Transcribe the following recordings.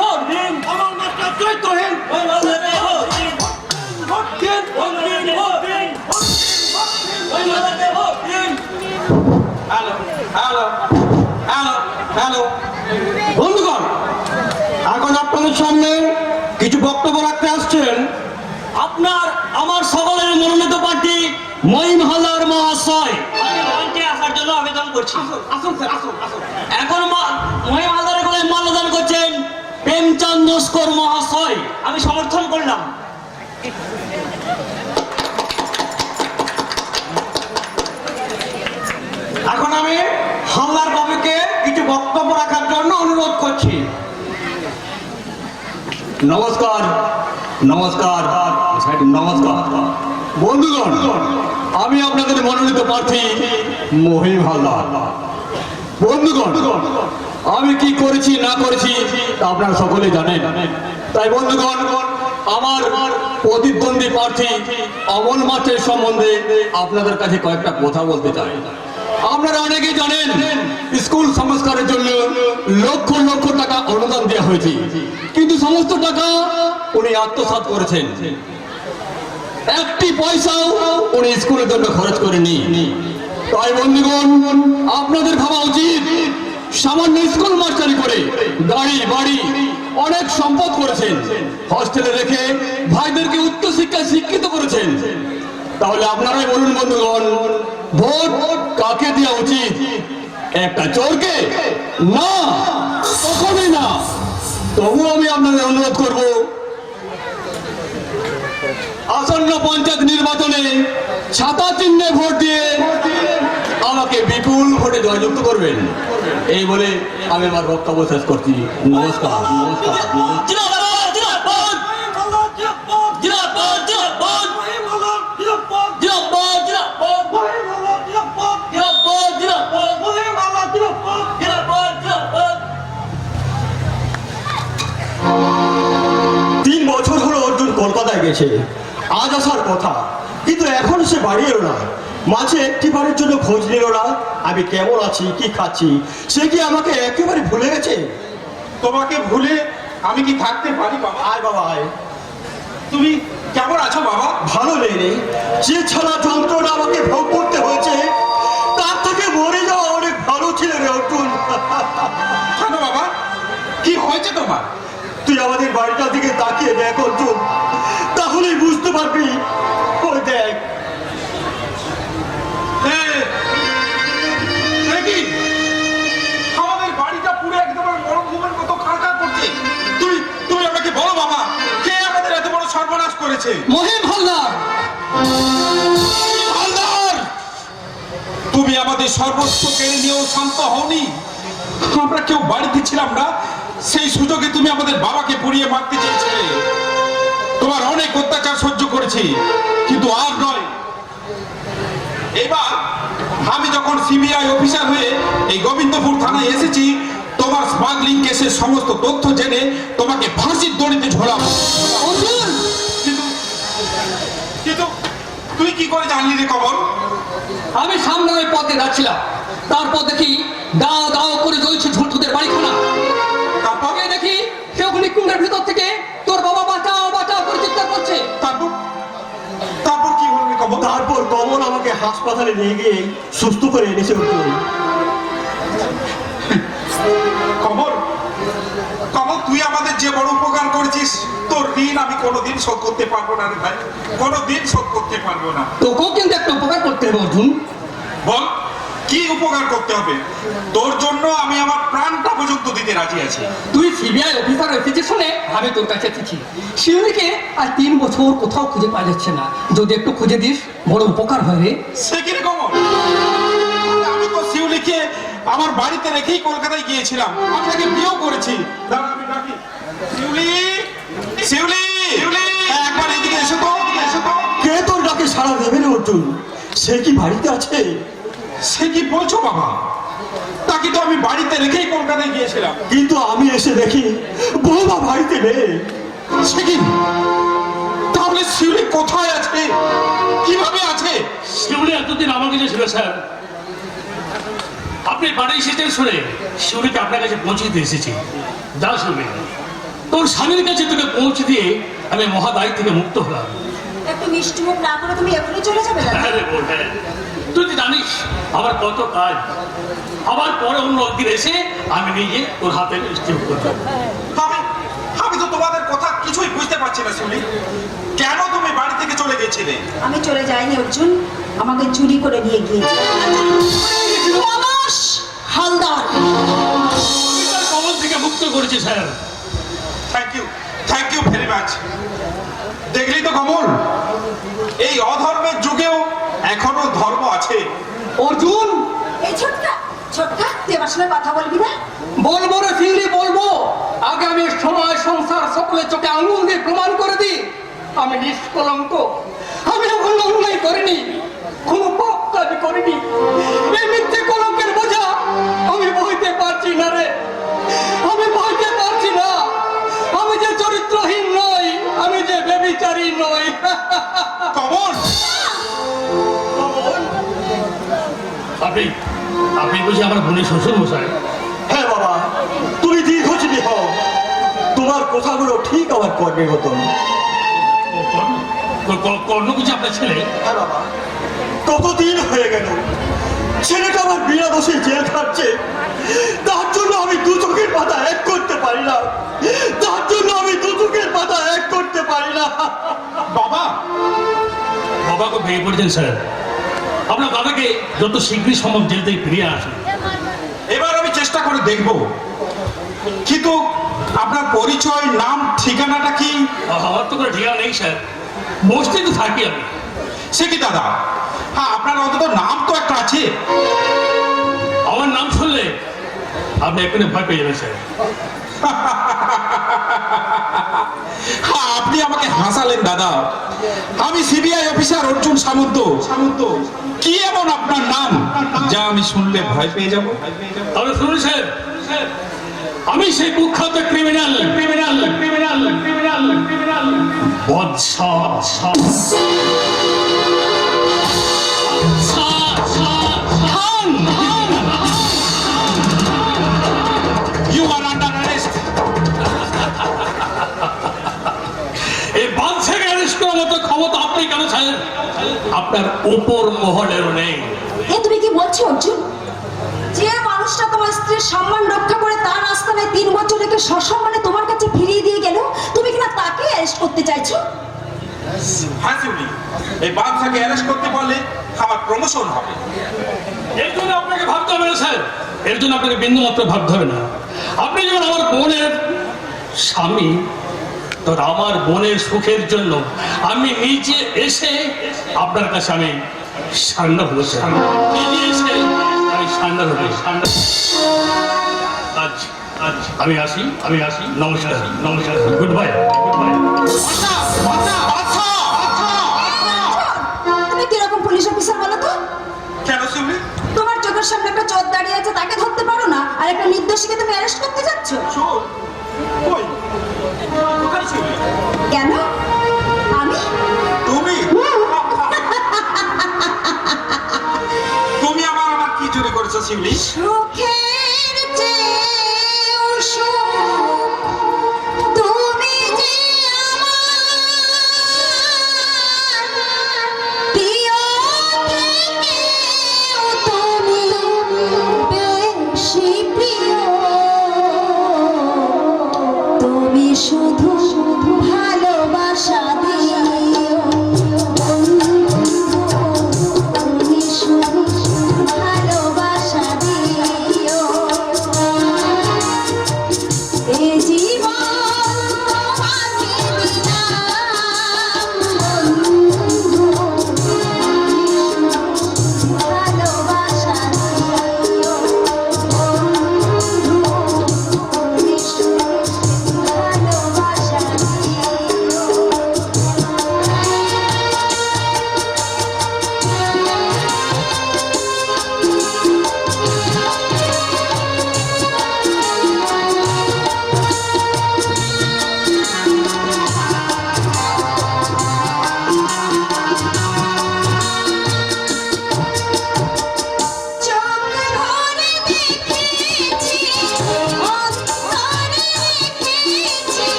Vote দিন, আমার master চরিত্রহীন, ওই মাদারে ভোট দিন, ভোট দিন, ভোট দিন, ভোট দিন, ওই মাদারে ভোট দিন। হ্যালো হ্যালো হ্যালো হ্যালো বন্ধুগণ, এখন আপনাদের সামনে কিছু বক্তব্য রাখতে আসছেন আপনার আমার সকলের মনোনীত প্রার্থী মহিম হালদার মহাশয়। আমি মঞ্চে আসার জন্য আবেদন করছি। আসুন স্যার, আসুন আসুন। এখন মহিম হালদারের গলায় মাল্যদান করছেন প্রেমচাঁদ নস্কর মহাশয়। আমি সমর্থন করলাম। এখন আমি হালদার বাবুকে কিছু বক্তব্য রাখার জন্য অনুরোধ করছি। নমস্কার নমস্কার নমস্কার বন্ধুগণ, আমি আপনাদের মনোনীত প্রার্থী মহিম হালদার। বন্ধুগণ, আমি কি করেছি না করেছি তা আপনারা সকলে জানেন। তাই বন্ধুগণ, আমার প্রতিদ্বন্দ্বী প্রার্থী অমল মাঠের সম্বন্ধে আপনাদের কাছে কয়েকটা কথা বলতে চাই। আপনারা অনেকেই জানেন স্কুল সংস্কারের জন্য লক্ষ লক্ষ টাকা অনুদান দেওয়া হয়েছে, কিন্তু সমস্ত টাকা উনি আত্মসাৎ করেছেন। একটি পয়সাও উনি স্কুলের জন্য খরচ করেনি। তাই বন্ধুগণ, আপনাদের ভাবা উচিত, সামান্য স্কুল মাস্টারি করে গাড়ি বাড়ি অনেক সম্পদ করেছেন, হস্টেলে রেখে ভাইদেরকে উচ্চ শিক্ষায় শিক্ষিত করেছেন। তাহলে আপনারাই বলুন বন্ধুগণ, ভোট কাকে দেওয়া উচিত? একটা চোরকে? না, কখনোই না। তবু আমি আপনাদের অনুরোধ করব, আসন্ন পঞ্চায়েত নির্বাচনে ছাতা চিহ্নে ভোট দিয়ে আমাকে বিপুল ভোটে জয়যুক্ত করবেন। এই বলে আমি আমার বক্তব্য শেষ করছি। নমস্কার নমস্কার নমস্কার। জিন্দাবাদ, জিন্দাবাদ, জিন্দাবাদ, জিন্দাবাদ, জিন্দাবাদ, জিন্দাবাদ, জিন্দাবাদ, জিন্দাবাদ, জিন্দাবাদ। 3 বছর হলো অর্জুন কলকাতায় গেছে, আজ আসার কথা, কিন্তু এখন সে বাড়ি এলো না। মাঝে একটিবারের জন্য খোঁজ নিল না, আমি কেমন আছি, কি খাচ্ছি। সে কি আমাকে একেবারে ভুলে গেছে? তোমাকে ভুলে আমি কি থাকতে পারি বাবা? আয় বাবা আয়। তুমি কেমন আছো বাবা? ভালো নেই রে, যে ছাড়া যন্ত্রণা আমাকে ভোগ করতে হয়েছে তার থেকে মরে যাওয়া অনেক ভালো ছিল রে অর্জুন। কেন বাবা, কি হয়েছে তোমার? তুই আমাদের বাড়িটার দিকে তাকিয়ে দেখ অর্জুন, তাহলেই বুঝতে পারবি। ওই দেখ। আমাদের বাড়িটা পুরো একদম মরুভূমির মতো কাঁটা করছে। তুমি আমাকে বলো বাবা, কে আমাদের এত বড় সর্বনাশ করেছে? মহিম হালদার। হালদার, তুমি আমাদের সর্বস্ব কেড়ে নিয়েও শান্ত হওনি। আমরা কেউ বাড়িতে ছিলাম না, সেই সুযোগে তুমি আমাদের বাবাকে পুড়িয়ে মারতে চেয়েছিলে। তোমার অনেক অত্যাচার সহ্য করেছি, কিন্তু আর নয়। এবার আমি যখন সিবিআই অফিসার হয়ে এই গোবিন্দপুর থানায় এসেছি, তোমার স্মাগলিং কেসের সমস্ত তথ্য জেনে তোমাকে ফাঁসির দড়িতে ঝোলাবো। কিন্তু কিন্তু তুই কি করে জানলি রে কমল? আমি সামনে ওই পথে যাচ্ছিলাম, তারপর দেখি দাও দাও করে জ্বলছে ঝুলটুদের বাড়িখানা। তারপর আগে দেখি সে ওখানে কুণ্ডের ভিতর থেকে তোর বাবা বাঁচাও বাঁচাও করে চিৎকার করছে। তারপর তারপর কি হলো রে কমল? তারপর কমল আমাকে হাসপাতালে নিয়ে গিয়ে সুস্থ করে এনেছে অর্জুন। কমল, কমল, তুই আমাদের যে বড় উপকার করেছিস, তোর ঋণ আমি কোনোদিন শোধ করতে পারবো না রে ভাই, কোনোদিন শোধ করতে পারবো না। তোকেও কিন্তু একটা উপকার করতে হবে অর্জুন। বল, কি উপকার করতে হবে? তোর জন্য আমি আমার প্রাণটা পর্যন্ত দিতে রাজি আছি। তুই সিবিআই অফিসার এসেছিস শুনে আমি তোর কাছে এসেছি। শিউলিকে আর 3 বছর কোথাও খুঁজে পাওয়া যাচ্ছে না, যদি একটু খুঁজে দিস বড় উপকার হয় রে। সে কি রে কমল? আমি তো শিউলিকে আমার বাড়িতে রেখেই কলকাতায় গিয়েছিলাম, আমি তাকে বিয়েও করেছি। দাঁড়া, আমি ডাকি। শিউলি, শিউলি, শিউলি, একবার এদিকে এসো তো, এসো তো। কে তোর ডাকে সাড়া দেবে না অর্জুন? সে কি বাড়িতে আছে? সে কি বলছো বাবা? তাকে তো আমি বাড়িতে রেখেই কলকাতায় গিয়েছিলাম। কিন্তু আমি এসে দেখি বৌমা বাড়িতে নেই। সে কি? তাহলে শিউলি কোথায় আছে, কিভাবে আছে? শিউলি এতদিন আমার কাছে ছিল স্যার। আপনি বাড়ি এসেছেন শুনে শিউলিকে আপনার কাছে পৌঁছে দিতে এসেছি। যা শিউলি। তোর স্বামীর কাছে তোকে পৌঁছে দিয়ে আমি মহাদায় থেকে মুক্ত হলাম। একটু মিষ্টি মুখ না করে তুমি এখনই চলে যাবে দাদা? আরে বোন, হ্যাঁ। তুই তো জানিস আমার কত কাজ, আবার পরে অন্য একদিন এসে আমি নিজে তোর হাতে মিষ্টি মুখ করতাম। আমি আমি তো তোমাদের কথা কিছুই বুঝতে পারছি না শিউলি। কেন তুমি বাড়ি থেকে চলে গেছিলে? আমি চলে যাইনি অর্জুন, আমাকে চুরি করে নিয়ে গিয়েছে পলাশ হালদার। আমি তার কবল থেকে মুক্ত করেছি sir. Thank you very much. দেখলি তো কমল, এই অধর্মের যুগেও এখনো ধর্ম আছে। অর্জুন, এই ছোটকা ছোটকা, তুই আমার সঙ্গে কথা বলবি না? বলবো রে ফিরলি বলবো। আগামী সময় সংসার সকলের চোখে আঙুল দিয়ে প্রমাণ করে দি আমি নিষ্কলঙ্ক, আমি এখন অন্যায় করিনি, কোনো পাপ কাজ করিনি। এই মিথ্যে কলঙ্কের বোঝা আমি বইতে পারছি না রে, আমি বইতে পারছি না। আমি যে চরিত্রহীন নই, আমি যে ব্যভিচারী নই। কমল, আপনি আপনি বুঝি আমার বোনের শ্বশুর মশাই? হ্যাঁ বাবা, তুমি দীর্ঘজীবী হও। তোমার কথাগুলো ঠিক আমার কর্মের মতন। কর্ণ বুঝি আপনার ছেলে? হ্যাঁ বাবা, কতদিন হয়ে গেল ছেলেটা আমার বিনা দোষে জেল খাটছে। তার জন্য আমি দু চোখের পাতা এক করতে পারি না, তার জন্য আমি দু চোখের পাতা এক করতে পারি না। বাবা, বাবাকে ভেঙে পড়েছেন স্যার। আপনার দাদাকে যত শীঘ্রই সম্ভব জেল থেকে ফিরিয়ে আসুন। এবার আমি চেষ্টা করে দেখব, কিন্তু আপনার পরিচয়, নাম, ঠিকানাটা কি? আমার তো কোনো ঠিকানা নেই স্যার, বসতেই তো থাকি আমি। সে কি দাদা? হ্যাঁ, আপনার অন্তত নাম তো একটা আছে। আমার নাম শুনলে আপনি এখানে ভয় পেয়ে যাবেন স্যার। হ্যাঁ, আপনি আমাকে হাসালেন দাদা। আমি সিবিআই অফিসার অর্জুন সামন্ত। কি এমন আপনার নাম যা আমি শুনলে ভয় পেয়ে যাব? তাহলে শুনুন স্যার, আমি সেই কুখ্যাত criminal criminal criminal criminal criminal You are under arrest. এই বাদশাকে অ্যারেস্ট করার মতো ক্ষমতা আপনি কেন স্যার? আপনার উপর মহলেরও নেই। এ তুমি কি বলছো অর্জুন? যে মানুষটা তোমার স্ত্রীর সম্মান রক্ষা করে তার আস্তানায় 3 বছর রেখে সসম্মানে তোমার কাছে ফিরিয়ে দিয়ে গেল, তুমি কিনা তাকে অ্যারেস্ট করতে চাইছো? হ্যাঁ শিউলি, এই বাদশাকে অ্যারেস্ট করতে পারলে আমার প্রমোশন হবে। এর জন্য আপনাকে ভাবতে হবে না স্যার, এর জন্য আপনাকে বিন্দু মাত্র ভাবতে হবে না। আপনি যেমন আমার বোনের স্বামী, তো আমার বোনের সুখের জন্য আমি নিজে এসে আপনার কাছে আমি সান্ডা হলো স্যার। নিজে এসে আমি সান্ডা হলো। আজ আজ আমি আসি নমস্কার নমস্কার, গুড বাই গুড বাই। তুমি কিরকম পুলিশ অফিসার বলো তো? কেন শিউলি? তোমার চোখের সামনে একটা চোর দাঁড়িয়ে আছে, তাকে ধরতে পারো না, আর একটা নির্দোষীকে তুমি অ্যারেস্ট করতে যাচ্ছ? চোর? কই? কোথায় শিউলি? কেন? আমি? তুমি? তুমি আমার কি চুরি করেছো শিউলি? সুখের চেয়েও সুখ তুমি যে আমার প্রিয় থেকেও তুমি বেশি প্রিয়। তুমি শুধু ভালোবাসা দিও তুমি শুধু ভালোবাসা দিও।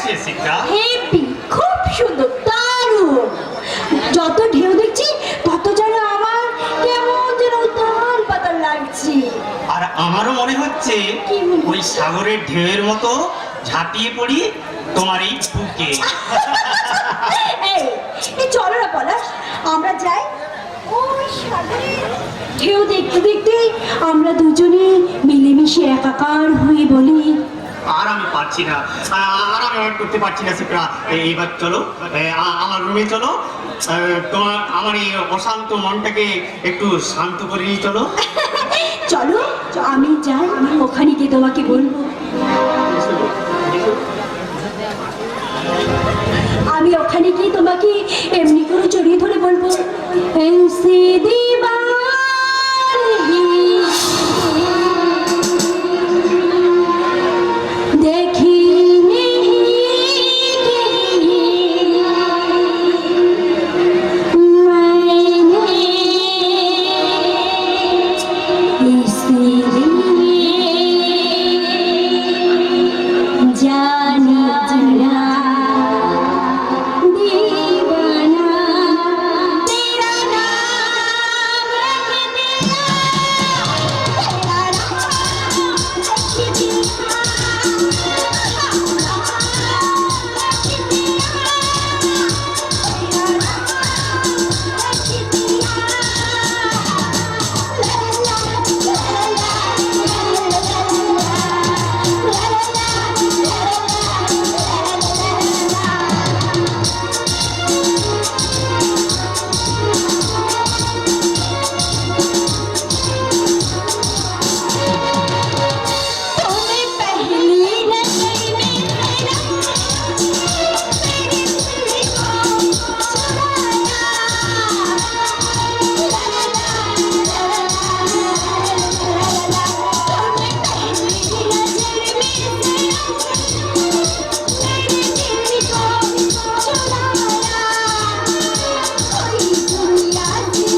লাগছে শিক্ষা? হেপি, খুব সুন্দর, দারুণ। যত ঢেউ দেখছি তত যেন আমার কেমন যেন উথাল পাতাল লাগছে। আর আমারও মনে হচ্ছে কি মনে হচ্ছে? ওই সাগরের ঢেউয়ের মতো ঝাঁপিয়ে পড়ি তোমার এই বুকে। এই এই চলো না পলাশ, আমরা যাই ওই সাগরের ঢেউ দেখতে দেখতে আমরা দুজনে মিলেমিশে একাকার হয়ে বলি, আর আমি পারছি না, আর আমি আর করতে পারছি না শিপ্রা। এইবার চলো আমার রুমে চলো, তোমার আমার এই অশান্ত মনটাকে একটু শান্ত করে নিয়ে চলো। চলো আমি যাই, ওখানে গিয়ে তোমাকে বলবো। আমি ওখানে গিয়ে তোমাকে এমনি করে জড়িয়ে ধরে বলবো, ऐसे दीवार देखी जाना जरा दीवाना तेरा नाम रख दिया, तेरा नाम रख दिया, तुम्हें पहली नजर में मेरा मेरे दिल को चुराया, तुम्हें पहली नजर में मेरा मेरे दिल को चुराया, कोई दुनिया से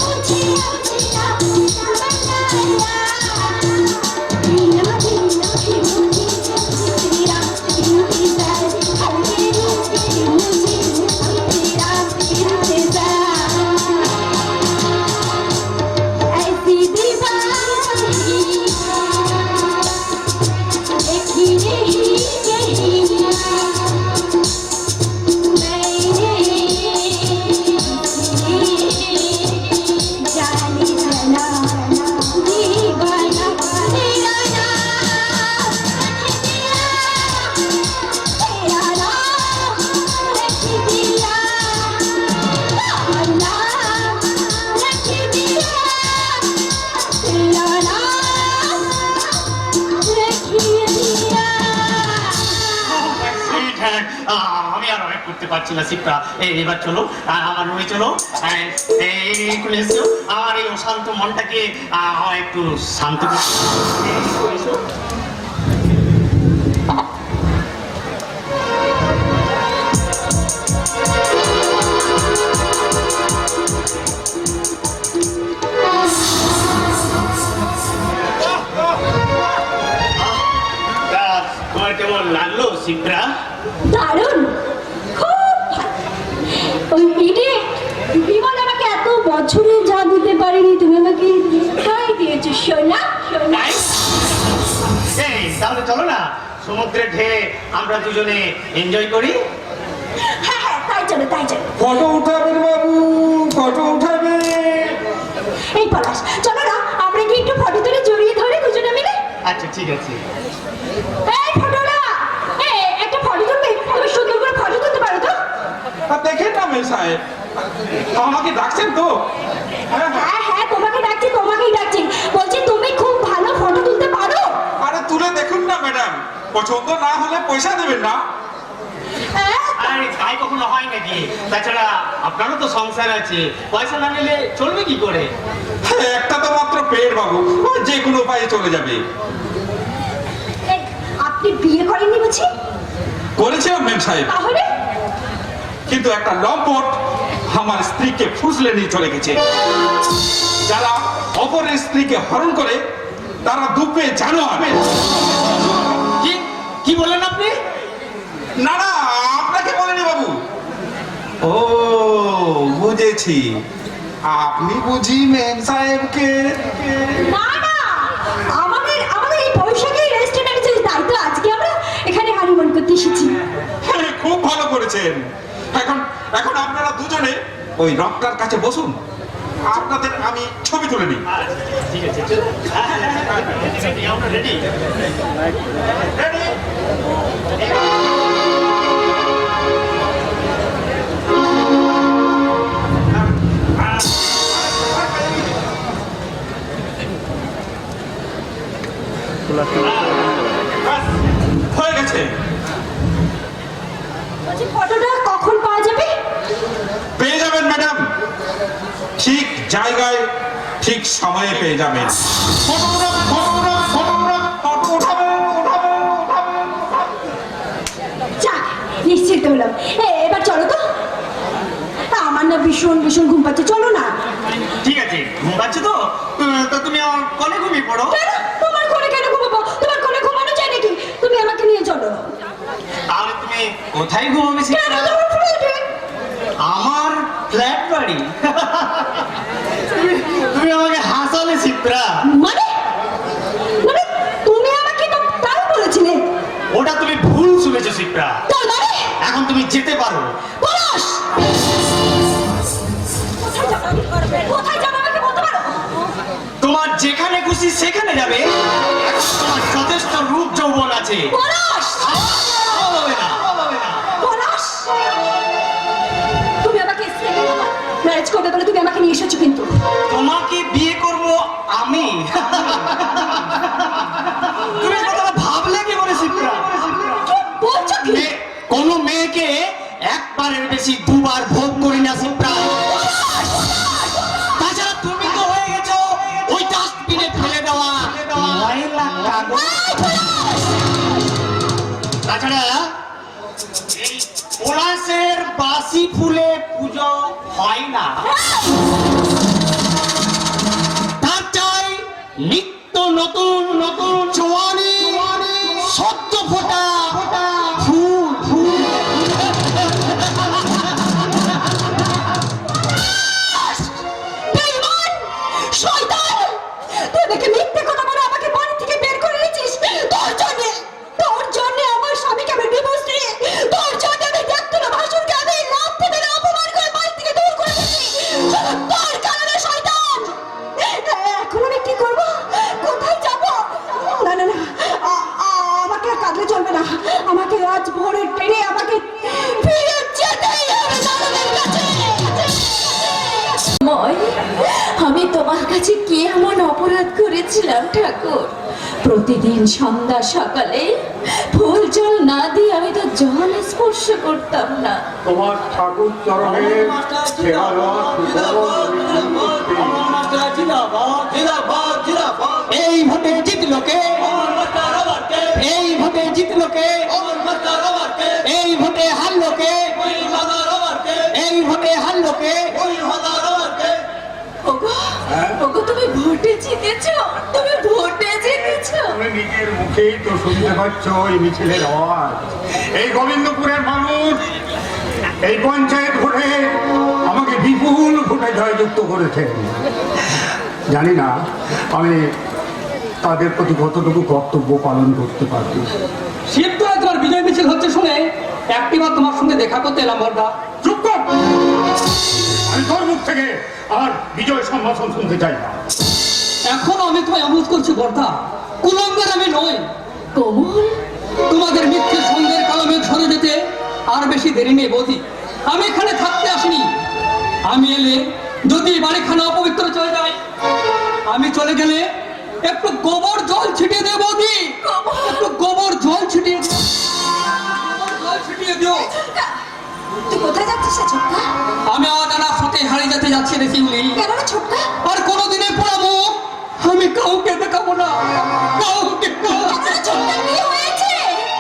मुझे अपना बनाया, धीरा धीरा मुझे तेरा इंतजार, हर मेरे मुझे तेरा इंतजार, ऐसी दीवारी देखी नहीं कहीं जाने जाना दीवाना तेरा नाम रख दिया, तेरा नाम रख दिया, तेरा नाम रख दिया, तेरा नाम रख दिया। Sweetheart, আমি আর অনেক করতে পারছি না শিপ্রা। এবার চলো আমার রুমে চলো, একটু এসো, আমার এই অশান্ত মনটাকে আমার একটু শান্ত করতে। এসো। তা তোমার কেমন লাগলো শিপ্রা? দারুণ, খুব ভালো। ওই ইডে বিমল আমাকে এত বছরে যা দিতে পারেনি তুমি আমাকে তাই দিয়েছো সোনা সোনা। এই তাহলে চলো না সমুদ্রের ঢেউ আমরা দুজনে এনজয় করি। হ্যাঁ হ্যাঁ তাই চলো তাই চলো। ফটো উঠাবেন বাবু, ফটো উঠাবেন। এই পলাশ চলো না আমরা কি একটু ফটো তুলে জড়িয়ে ধরে দুজনে মিলে। আচ্ছা ঠিক আছে। এই ফটোটা একটা ফটো তুলবে, তুমি সুন্দর করে ফটো তুলতে পারো তো? দেখেন না মেম সাহেব, আমাকে ডাকছেন তো? হ্যাঁ হ্যাঁ তোমাকে ডাকছি, তোমাকেই ডাকছি, বলছি তুমি খুব ভালো ফটো তুলতে পারো। আরে তুলে দেখুন না ম্যাডাম, পছন্দ না হলে পয়সা দেবেন না। হ্যাঁ আরে তাই কখনো হয় নাকি? তাছাড়া আপনারও তো সংসার আছে, পয়সা না নিলে চলবে কি করে? একটা তো মাত্র পেট বাবু, ও যে কোনো উপায়ে চলে যাবে। এই, আপনি বিয়ে করেননি বুঝি? করেছিলাম মেম সাহেব, তাহলে কিন্তু একটা লম্পট আমার স্ত্রীকে ফুসলে নিয়ে চলে গেছে। যারা অপরের স্ত্রীকে হরণ করে তারা দুপে জানো হবে। কি কি বললেন আপনি? না না, আপনাকে বলেনি বাবু। ও বুঝেছি, আপনি বুঝি মেম সাহেবকে। না না, আমাদের আমাদের এই বৈশাখী রেস্টুরেন্টের যে দায়িত্ব, আজকে আমরা এখানে হানিমুন করতে এসেছি। হ্যাঁ, খুব ভালো করেছেন। এখন এখন আপনারা দুজনে ওই রকটার কাছে বসুন, আপনাদের আমি ছবি তুলে নিই। ঠিক আছে, আমরা রেডি। হয়ে গেছে। বলছি ফটোটা কখন পাওয়া যাবে? পেয়ে যাবেন ম্যাডাম, ঠিক জায়গায় ঠিক সময়ে পেয়ে যাবেন। ফটোগ্রাফ ফটোগ্রাফ ফটোগ্রাফ ফটো উঠাবেন উঠাবেন উঠাবেন। যা, নিশ্চিত হলাম। এবার চলো তো, আমার না ভীষণ ভীষণ ঘুম পাচ্ছে, চলো না। ঠিক আছে, ঘুম পাচ্ছে তো তো তুমি আমার কোলে ঘুমিয়ে পড়ো। কেন? তোমার কোলে কেন ঘুমাবো? তোমার কোলে ঘুমানো যায় নাকি? তুমি আমাকে নিয়ে চলো। তাহলে তুমি কোথায় ঘুমাবে? কেন? তোমার ফ্ল্যাটে। আমার ফ্ল্যাট বাড়ি? তুমি আমাকে হাসালে চিত্রা। মানে মানে তুমি আমাকে তো তাই বলেছিলে। ওটা তুমি ভুল শুনেছো চিত্রা। তার মানে এখন তুমি যেতে পারো। পলাশ! কোথায় যাবো? কোথায় যাবো আমাকে বলতে পারো? তোমার যেখানে খুশি সেখানে যাবে। এখন তোমার যথেষ্ট রূপ যৌবন আছে। পলাশ! হবে না। পলাশ! তুমি আমাকে ম্যারেজ করবে বলে তুমি আমাকে নিয়ে এসেছো, কিন্তু তোমাকে বিয়ে করব আমি? তুমি কথাটা ভাবলে কি করে চিত্রা? কি বলছো কি? কোন মেয়েকে একবারের বেশি দুবার ভোগ করি না চিত্রা। তাছাড়া তুমি তো হয়ে গেছো ওই ডাস্টবিনে ফেলে দেওয়া ময়লা কাগজ। তাছাড়া এই পলাশের বাসি ফুলে পুজো হয় না। তার চাই নিত্য নতুন নতুন জোয়ানি সদ্য ফোটা ফুল ফুল। বেঈমান! শয়তান! তুই দেখে মিথ্যে কথা বলে আমাকে বাড়ি থেকে বের করে এনেছিস। তোর জন্য আমার স্বামীকে আমি ডিভোর্স দিয়ে, তোর জন্য আমি দেখতো না ভাসুরকে আমি লাভ পেতে না অপমান করে বাড়ি থেকে দূর করে দিয়েছি। শুধু তোর কারণে, শয়তান! এখন আমি কি করব? কোথায় যাব? না না না, আমাকে আর কাঁদলে চলবে না। আমাকে আজ ভোরের ট্রেনে আমাকে ফিরে যেতেই হবে দাদাদের কাছে। আমি তোমার কাছে কি এমন অপরাধ করেছিলাম ঠাকুর? প্রতিদিন সন্ধ্যা সকালে ফুল জল না দিয়ে আমি তো জল স্পর্শ করতাম না। তোমার ঠাকুর চরণে এই ভোটে জিতলো কে? এই ভোটে জিতলো কে? এই ভোটে হারলো কে? এই ভোটে হারলো কে? ওগো, তুমি ভোটে জিতেছো, তুমি ভোটে জিতেছো। তুমি নিজের মুখেই তো শুনতে পাচ্ছ এই মিছিলের আওয়াজ। এই গোবিন্দপুরের মানুষ এই পঞ্চায়েত ভোটে আমাকে বিপুল ভোটে জয়যুক্ত করেছেন। জানি না আমি তাদের প্রতি কতটুকু কর্তব্য পালন করতে পারবো। শিবতলায় তোমার বিজয় মিছিল হচ্ছে শুনে একটিবার তোমার সঙ্গে দেখা করতে এলাম বড়দা। চুপ কর! আমি তোর মুখ থেকে আর বিজয় সম্ভাষণ শুনতে চাই না। এখনো আমি তোমায় অনুরোধ করছি বড়দা, কুলঙ্গার আমি নই। কোমল, তোমাদের মিথ্যে সন্ধ্যের কালো মেঘ সরে যেতে আর বেশি দেরি নেই বৌদি। আমি এখানে থাকতে আসিনি। আমি এলে যদি বাড়িখানা অপবিত্র চলে যায়, আমি চলে গেলে একটু গোবর জল ছিটিয়ে দেব বৌদি। একটু গোবর জল ছিটিয়ে দিও। জল ছিটিয়ে দিও। তুই কোথায় যাচ্ছিস রে ছোটকা? আমি অজানা স্রোতে হারিয়ে যেতে যাচ্ছি রে শিউলি। কেন রে ছোটকা? আর কোনোদিনের পোড়াবো আমি কাউকে দেখাবো না, কাউকে না। আরে ছোটকা, কি হয়েছে?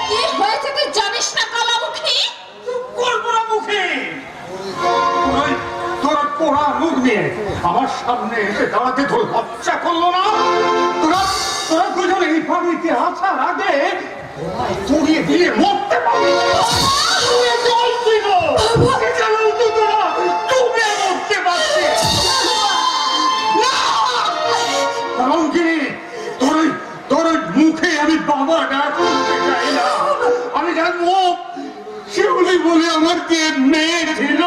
কি হয়েছে তুই জানিস না কালামুখী? পোড়া মুখে তোর পোড়া মুখ নিয়ে আমার সামনে এসে দাঁড়াতে তোর লজ্জা করলো না? তোরা তোরা দুজন এই বাড়িতে আসার আগে পুড়িয়ে দিয়ে মরতে পারবে জল ছিল সেখানেও তো তোরা ডুবে মরতে পারছে রঙ্গিনী তোর মুখে আমি বাবা ডাক করতে চাই না। আমি জানবো শিউলি বলে আমার কে মেয়ে ছিল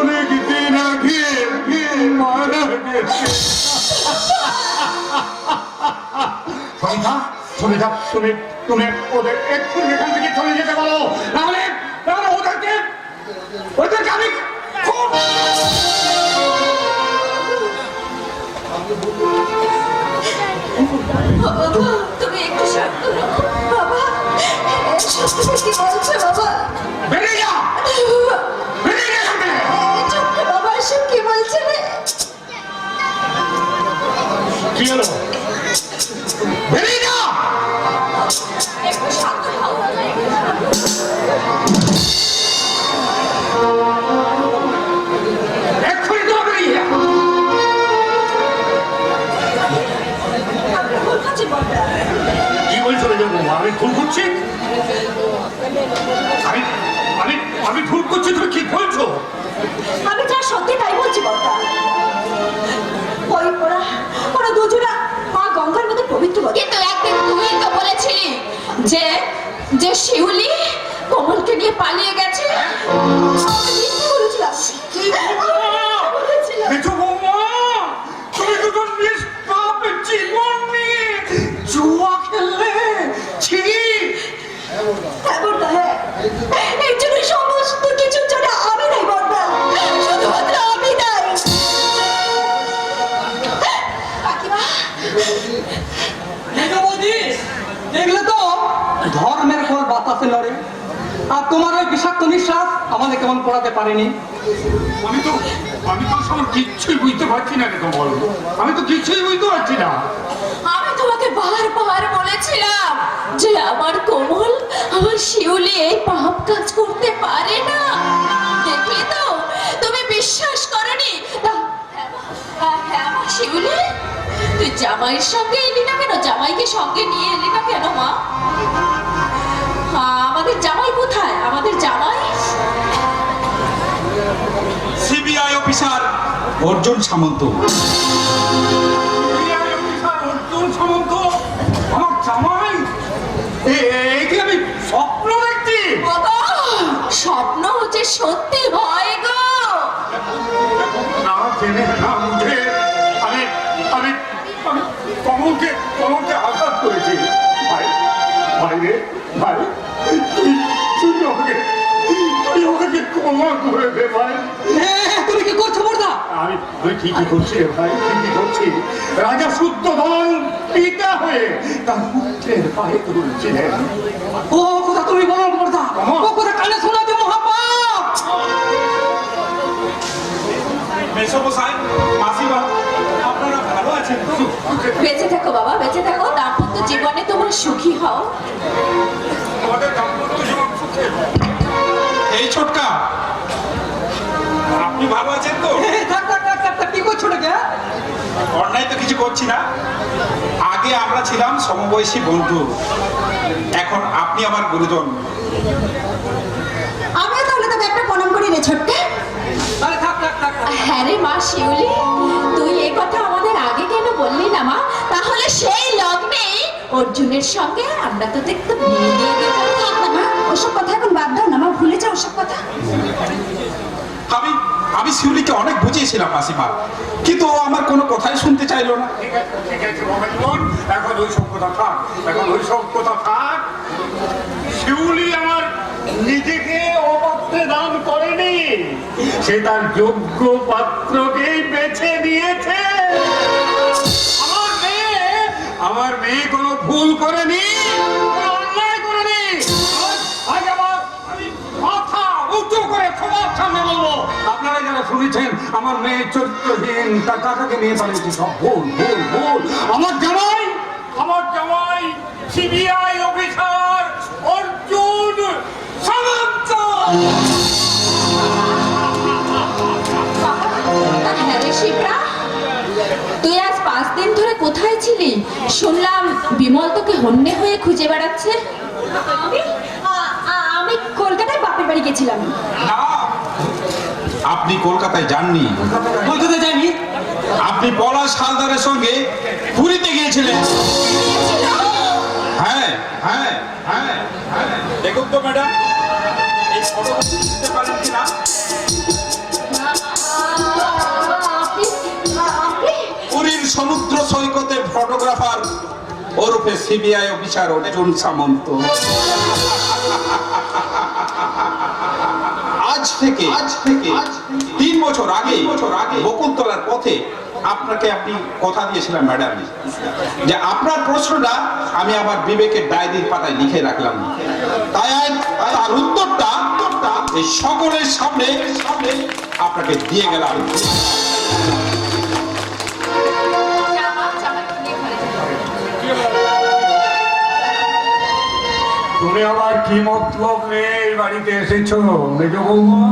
অনেক দিন আগে মারা গেছে। সবিতা তুমি ওদের এক্ষুনি এখান থেকে চলে যেতে পারো, নাহলে ওদেরকে আমি খুব তুমি একটু শান্ত হও। বাবা সত্যি বলছো বাবা? বেরিয়ে যা বেরিয়ে যা এখান থেকে। চুপ বাবা, সব কি বলছে রে? কি হলো? বেরিয়ে যা। একটু শান্ত হও। এক্ষুনি তো বেরিয়ে যা। ভুল করছি বড়দা। কি বলছো রে বৌমা? আমি ভুল করছি? আমি ভুল করছি? তুমি কি বলছো? আমি যা সত্যি তাই বলছি বড়দা। ওরা দুজনা মা গঙ্গার মতো পবিত্র। কিন্তু একদিন তুই তো বলেছিলি যে যে শিউলি কোমলকে নিয়ে পালিয়ে গেছে। মেজো বৌমা, তুমি দুটো নিষ্পাপ জীবন নিয়ে জুয়া খেললে। ছি! হ্যাঁ বড়দা, হ্যাঁ। এর জন্য সমস্ত কিছুর জন্য আমি নাই বড়দা, শুধুমাত্র আমি নাই। কাকিমা, বৌদি দেখলে তো ধর্মের পর বাতাসে লড়ে, আর তোমার ওই বিষাক্ত নিঃশ্বাস আমাদের কেমন পড়াতে পারেনি। আমি তো সব কিচ্ছুই বুঝতে পারছি না রে কমল। আমি তো কিছুই বুঝতে পারছি না। আমি তোমাকে বারবার বলেছিলাম যে আমার কোমল, আমার শিউলি এই পাপ কাজ করতে পারে না। দেখলে তো, তুমি বিশ্বাস করনি। হ্যাঁ আমার শিউলি, তুই জামাইয়ের সঙ্গে এলি না কেন? জামাইকে সঙ্গে নিয়ে এলি না কেন মা? আমাদের জামাই কোথায়? আমাদের জামাই সিবিআই অফিসার অর্জুন সামন্ত। অর্জুন সামন্ত আমার জামাই? একে আমি স্বপ্ন দেখছি। বাবা, স্বপ্ন হচ্ছে সত্যি হয় গো। না জেনে না বুঝে আমি আমি আমি কমলকে আঘাত করেছি। ভাই ভাই রে ভাই, তুই আমাকে ক্ষমা করে দে ভাই। তুমি কি করছো বড়দা? আমি ঠিকই করছি রে ভাই, ঠিকই করছি। রাজা শুদ্ধোধন পিতা হয়ে তার পুত্রের পায়ে তুলছিলেন। ও কথা তুমি বলো বড়দা, ও কথা কানে শোনাতে মহাপাপ। মেসোমশাই, মাসিমা, আপনারা ভালো আছেন তো? বেঁচে থাকো বাবা, বেঁচে থাকো। দাম্পত্য জীবনে তোমরা সুখী হও। আমাদের দাম্পত্য জীবন সুখের। এই ছোটকা, আপনি ভালো আছেন তো? কি করছো নাকি? অন্যায় তো কিছু করছি না। আগে আমরা ছিলাম সমবয়সী বন্ধু, এখন আপনি আমার গুরুজন। আমিও তাহলে তোকে একটা প্রণাম করি রে ছোট্টে। তাহলে থাক। হ্যাঁ রে মা শিউলি, তুই এ কথা আমাদের আগে কেন বললি না মা? তাহলে সেই লগ্নেই অর্জুনের সঙ্গে আমরা তো দেখতে বিয়ে দিয়ে দিতাম। থাক না মা, ওসব কথা এখন বাদ দাও না মা, ভুলে যাও ওসব কথা। আমি শিউলিকে অনেক বুঝিয়েছিলাম মাসিমা, কিন্তু ও আমার কোনো কথাই শুনতে চাইলো না। ঠিক আছে মহাজন, এখন ওই সব কথা থাক। শিউলি আমার নিজেকে অপাত্রে দান করেনি, সে তার যোগ্য পাত্রকেই বেছে নিয়েছে। আমার মেয়ে কোনো ভুল করেনি, কোনো অন্যায় করেনি। আজ আমি মাথা উঁচু করে সবার সামনে বলবো, আপনারা যারা শুনেছেন আমার মেয়ে চরিত্রহীন, তার কাকাকে নিয়ে পালিয়েছে, সব ভুল। আমার জামাই সিবিআই অফিসার অর্জুন সামন্ত। হ্যাঁ রে শিবরা, তুই আজ 5 দিন ধরে কোথায় ছিলি? শুনলাম বিমল তোকে হন্যে হয়ে খুঁজে বেড়াচ্ছে। আমি কলকাতায় বাপের বাড়ি গেছিলাম। না, আপনি কলকাতায় যাননি। কলকাতা যায়নি? আপনি পলাশ হালদারের সঙ্গে পুরীতে গিয়েছিলেন। হ্যাঁ হ্যাঁ হ্যাঁ হ্যাঁ, দেখুন তো ম্যাডাম, এই ফটো দিতে পারেন কিনা? পুরীর সমুদ্র সৈকতে ফটোগ্রাফার ওরফে সিবিআই অফিসার অর্জুন সামন্ত। আজ থেকে 3 বছর আগে বকুলতলার পথে আপনাকে কথা দিয়েছিলাম ম্যাডাম, যে আপনার প্রশ্নটা আমি আমার বিবেকের ডায়েরির পাতায় লিখে রাখলাম। তাই তার উত্তরটা এই সকলের সামনে আপনাকে দিয়ে গেলাম। তুমি আবার কি মতলব নিয়ে এই বাড়িতে এসেছো মেজ বৌমা?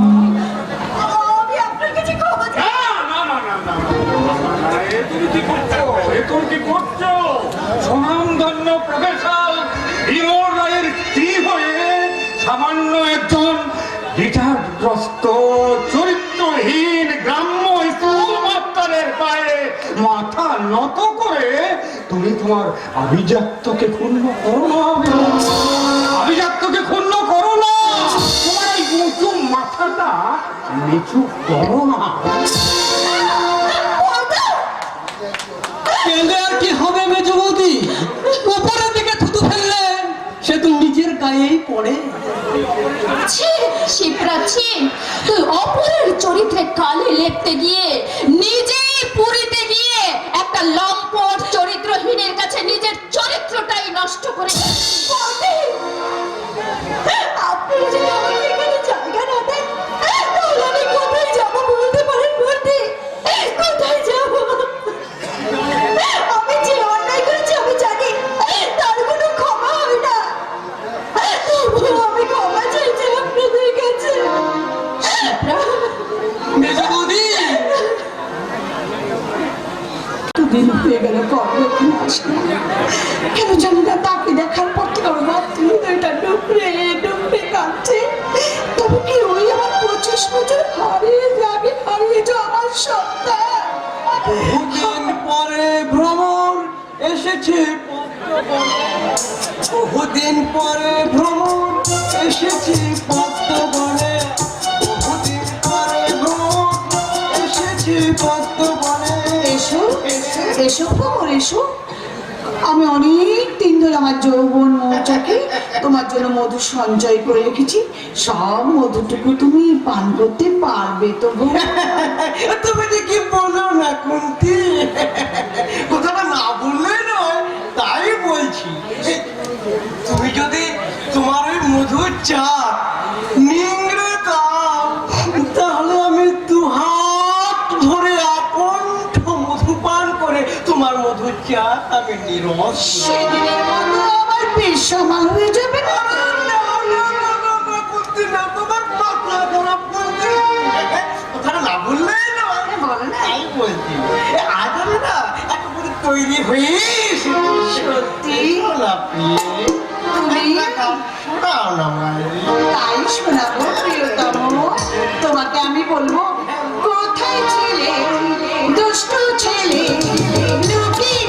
আমি আপনার কাছে ক্ষমা চাই। এ তুমি কি করছো? সুনামধন্য প্রফেসর বিমল রায়ের স্ত্রী হয়ে সামান্য একজন রিটার্ডগ্রস্ত চরিত্রহীন গ্রাম্য স্কুল মাস্টারের পায়ে মাথা নত করে তুমি তোমার আভিজাত্যকে ক্ষুণ্ণ করো না। আভিজাত্যকে ক্ষুণ্ণ করো না, তোমার এই উঁচু মাথাটা নিচু করো না। কেঁদে আর কি হবে মেজ বৌদি? উপরের দিকে থুতু ফেললে সে তো নিজের গায়েই পড়ে। শিবরাচ্ছি, তুই অপরের চরিত্রে কালি লেপতে গিয়ে নিজেই পুরীতে গিয়ে একটা লম্পট চরিত্রহীনের কাছে নিজের চরিত্রটাই নষ্ট করে। আপনি যদি আমাকে এখানে জায়গা না দেন, তাহলে আমি কোথায় যাবো বলতে পারেন? বলতে কোথায় যাবো? আমি যে অন্যায় করেছি আমি জানি, তার কোনো ক্ষমা হবে না। তবুও আমি ক্ষমা চাইছি আপনাদের কাছে। মেজ বৌদি, দিন হয়ে গেল কর্মদিন আসলো, কেন জানি না তাকে দেখার পর থেকে আমার হৃদয়টা ডুবরে কাঁদছে। তবে কি ওই আমার 25 বছর হারিয়ে যাওয়ার সত্তা? বহুদিন পরে ভ্রমর এসেছে বহুদিন পরে ভ্রমর এসেছে পদ্মবনে। বহুদিন পরে ভ্রমর এসেছে পদ্মবনে। এসো এসো খবর এসো। আমি অনেক দিন ধরে আমার যৌবন মৌচাকে তোমার জন্য মধু সঞ্চয় করে রেখেছি। সব মধুটুকু তুমি পান করতে পারবে তো? তুমি যে কি বলো না কুন্তি, কথাটা না বললে নয়, তাই বলছি। তুমি যদি তোমার ওই মধুর চা নিংড়ে দাও, তাহলে আমি 2 হাত ধরে আকণ্ঠ মধু পান করে তোমার মধুর চা আমি নিরস। সেদিনের মতো আমার বেশ সমান হয়ে যাবে না? তোমার মাথা খারাপ করবে, কথাটা না বললে নয়, বলো না। তাই বলছি। আজ আমি না একেবারে তৈরি হয়ে সত্যি না প্রিয়ে, তুমি শোনাও না মায়ের। তাই শোনাবো প্রিয়তম। তোমাকে আমি বলবো, কোথায় ছিলে দুষ্ট ছেলে, লুকিয়ে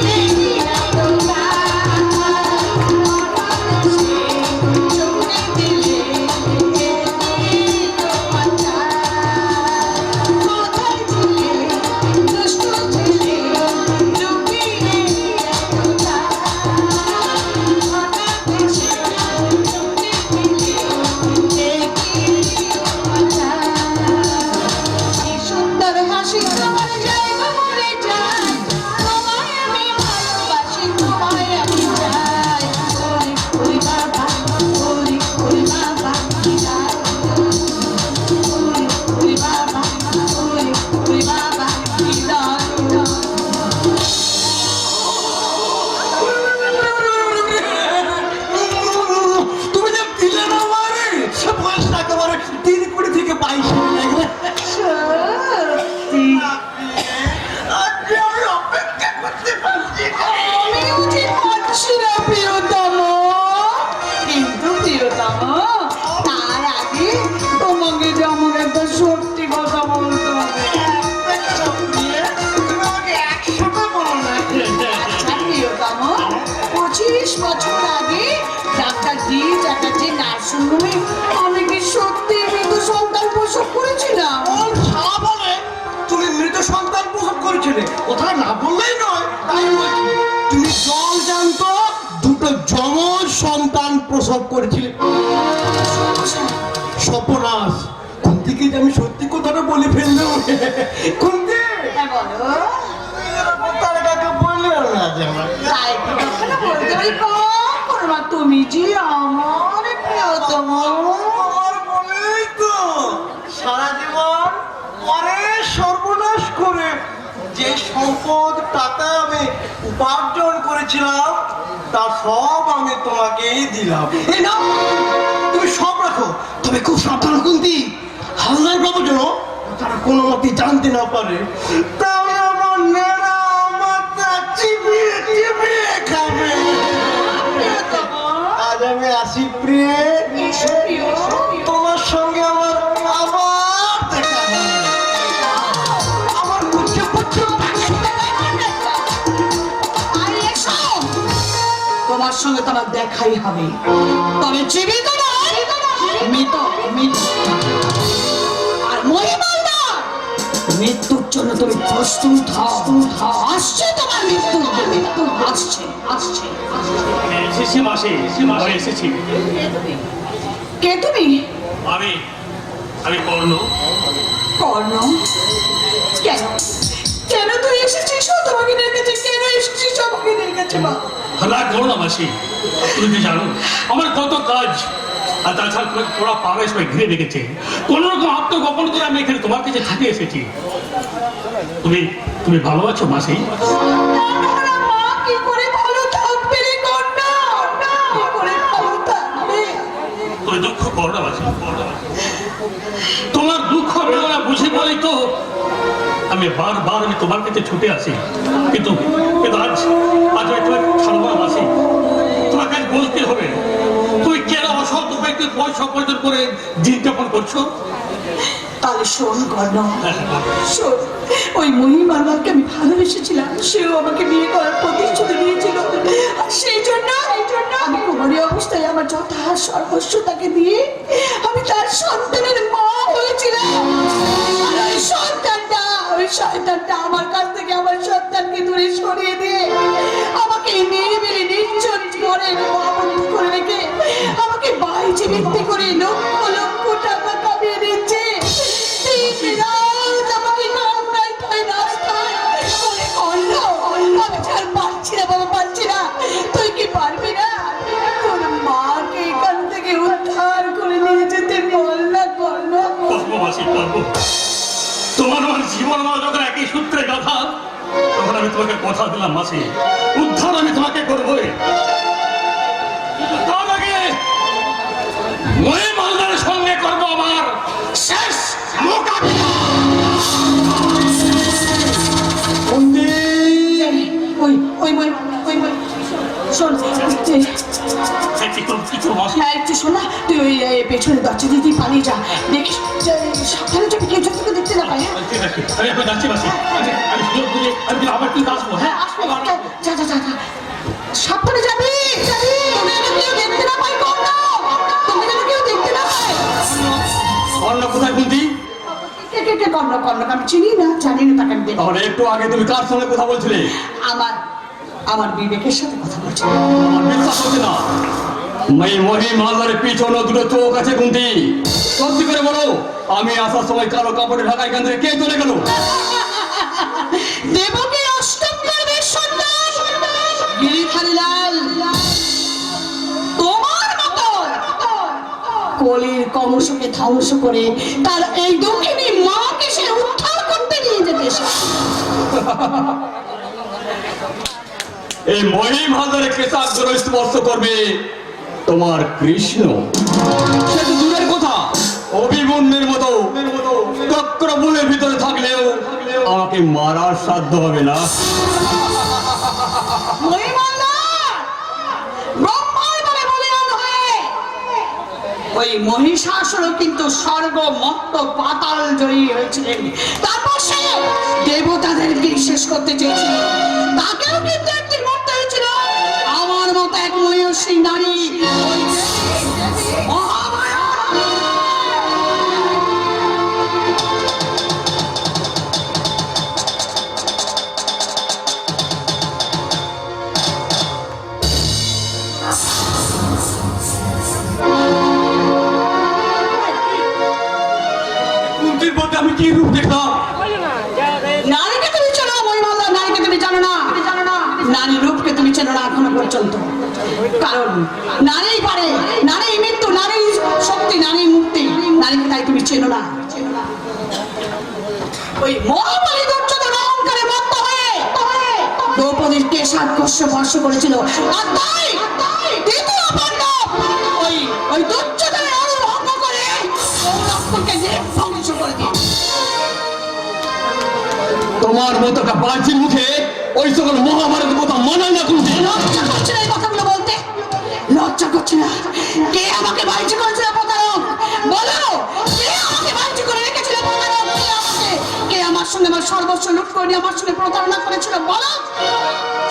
সুন্দর হাসি তোমার জায়গা মরে যায়। বললে, কথা না বললেই নয়, তাই বলছি। তুমি জল জানত দুটো যমজ সন্তান প্রসব করেছিলে। সর্বনাশ, কুন্তিকে যে আমি সত্যি কথাটা বলে ফেললাম। কুন্তি, হ্যাঁ বলো, তার কাকে বললে না যে আমার তাই কি কখনো বলতে পারি কখন মা, তুমি যে আমার প্রিয়তম। তোমার বলেই তো সারা জীবন পরে সর্বনাশ করে যে সম্পদ টাকা আমি উপার্জন করেছিলাম তা সব আমি তোমাকেই দিলাম। এই নাও, তুমি সব রাখো, তবে খুব সাবধান কুন্তি, হালদার বাবু যেন তারা কোনো মতে জানতে না পারে, তাহলে আমার নেড়া মাথা চিবিয়ে চিবিয়ে খাবে। আজ আমি আসি প্রিয়ে, তোমার সঙ্গে আমার আবার দেখা হবে। আমার পুচ্ছ পুচ্ছ আরে এসো, তোমার সঙ্গে তো আমার দেখাই হবে, তবে জীবিত নয়, মৃত, মৃত। আর মহিমাল না, মৃত্যুর জন্য তুমি প্রস্তুত হও, আসছে তোমার মৃত্যু, মৃত্যু আসছে, আসছে। এসেছি মাসি, আমি এসেছি। কে তুমি? আমি আমি কর্ণ। কর্ণ? কেন, কেন তুই এসেছিস তোমাকে ডেকেছে? কেন এসেছিস আমাকে ডেকেছে? মা রাগ করো না মাসি, তুমি কি জানো আমার কত কাজ, আর তাছাড়া তোরা পাবে সবাই ঘিরে রেখেছে। কোন রকম আত্মগোপন করে আমি এখানে তোমার কাছে ছুটে এসেছি। তুমি তুমি ভালো আছো মাসি? মা কি করে ভালো থাকবে রে কর্ণ? কি করে ভালো থাকবে? তুমি দুঃখ করো না মাসি, তোমার দুঃখ বেদনা বুঝে বলেই তো আমি বারবার আমি তোমার কাছে ছুটে আসি। কিন্তু কিন্তু আজ আজ আমি তোমার ছাড়বো না মাসি, তোমার কাছে বলতে হবে তুই কেন অসৎ উপায় পয়সা উপার্জন করে দিন যাপন করছো। তাহলে শোন কর্ণ, শোন, ওই মহিমাকে আমি ভালোবেসেছিলাম, সেও আমাকে বিয়ে করার প্রতিশ্রুতি দিয়েছিল, আর সেই জন্য আমি কুমারী অবস্থায় আমার যথা সর্বস্ব তাকে দিয়ে আমি তার সন্তানের মা হয়েছিলাম। আর ওই শয়তানটা আমার কাছ থেকে আমার সন্তানকে দূরে সরিয়ে দিয়ে আমাকে নিরিবিলি নির্জন করে বন্দি করে রেখে আমাকে বাইরে বিক্রি করে লক্ষ লক্ষ টাকা কামিয়ে দিচ্ছে। তুই কি পারবি না তোর মাকে এখান থেকে উদ্ধার করে নিয়ে যেতে? বল না কর্ণ। পারবো মাসি, পারবো। তোমার আমার জীবন আমার যখন একই সূত্রে গাথা, তখন আমি তোমাকে কথা দিলাম মাসি, উদ্ধার আমি তোমাকে করবোই। কিন্তু তার আগে মহিমালদার সঙ্গে করবো আমার শেষ মোকাবিলা। ওই ওই ওই ওই ওই শোন, কিছু মাসি, হ্যাঁ একটু শোন না, তুই ওই পেছনে দরজা দিয়ে পালিয়ে যা, দেখিস সাবধানে যদি কেউ তোকে দেখতে না পায়। হ্যাঁ ঠিক আছে, আমি এখন যাচ্ছি মাসি, আমি সুযোগ বুঝে আমি আবার কিন্তু আসবো। হ্যাঁ আসবে, যা যা যা যা, সাবধানে যাবি, তোকে যেন কেউ দেখতে না পায় কর্ণ, তোকে যেন কেউ দেখতে না পায়। অন্য কোথায় বলতি? কে কে কে কর্ণ? কর্ণ আমি চিনি না, জানি না, তাকে আমি দেখি। তাহলে একটু আগে তুমি কার সঙ্গে কথা বলছিলে? আমার বিবেকের সাথে কথা বলছি। আমার বিশ্বাস হচ্ছে না। মহিমালদারের পিছনে দুটো চোখ আছে কুন্তি, সত্যি করে বলো, আমি আসার সময় কালো কাপড়ে ঢাকা এখান থেকে কে চলে গেল? দেবকী অষ্টম গর্ভের সন্তান গিরিধারীলাল তোমার মতো কলির কমসকে ধ্বংস করে তার এই দক্ষিণী মাকে সে উদ্ধার করতে নিয়ে যেতে এসেছে। এই মহিমালদারের কেশাগ্র স্পর্শ করবে তোমার কৃষ্ণ, সে তো দূরের কথা, অভিমন্যুর মতো চক্রবুলের ভিতরে থাকলেও আমাকে মারার সাধ্য হবে না। ওই মহিষাসুর কিন্তু স্বর্গ মত্ত পাতাল জয়ী হয়েছিলেন, তারপর সে দেবতাদেরকে শেষ করতে চেয়েছিল, তাকেও কিন্তু একদিন মরতে হয়েছিল। আমার মতো এক মহিষী নারী কি রূপ দেখলাম। নারীকে তুমি চেনো মহিমাল্লা, নারীকে তুমি জানো না, নারী রূপকে তুমি চেনো না এখনো পর্যন্ত। কারণ নারী পারে, নারী মৃত্যু, নারী শক্তি, নারী মুক্তি, নারীকে তাই তুমি চেনো না। ওই মহাবলী দুর্যোধন অহংকারে মত্ত হয়ে দ্রৌপদীর কেশাদ স্পর্শ করেছিল, আর তাই দ্বিতীয় পাণ্ডব ওই দুর্যোধনের অনুভঙ্গ করে রক্তকে ধ্বংস করে দিয়ে। তোমার মতো একটা বাহ্যের মুখে ওই সকল মহাভারতের কথা মানায় না তুমি। লজ্জা করছে না এই কথাগুলো বলতে? লজ্জা করছে না? কে আমাকে বাহ্য করেছিল প্রতারক? বলো, কে আমাকে বাহ্য করে রেখেছিল প্রতারক? কে আমার সঙ্গে আমার সর্বস্ব লুট করে নিয়ে আমার সঙ্গে প্রতারণা করেছিল? বলো।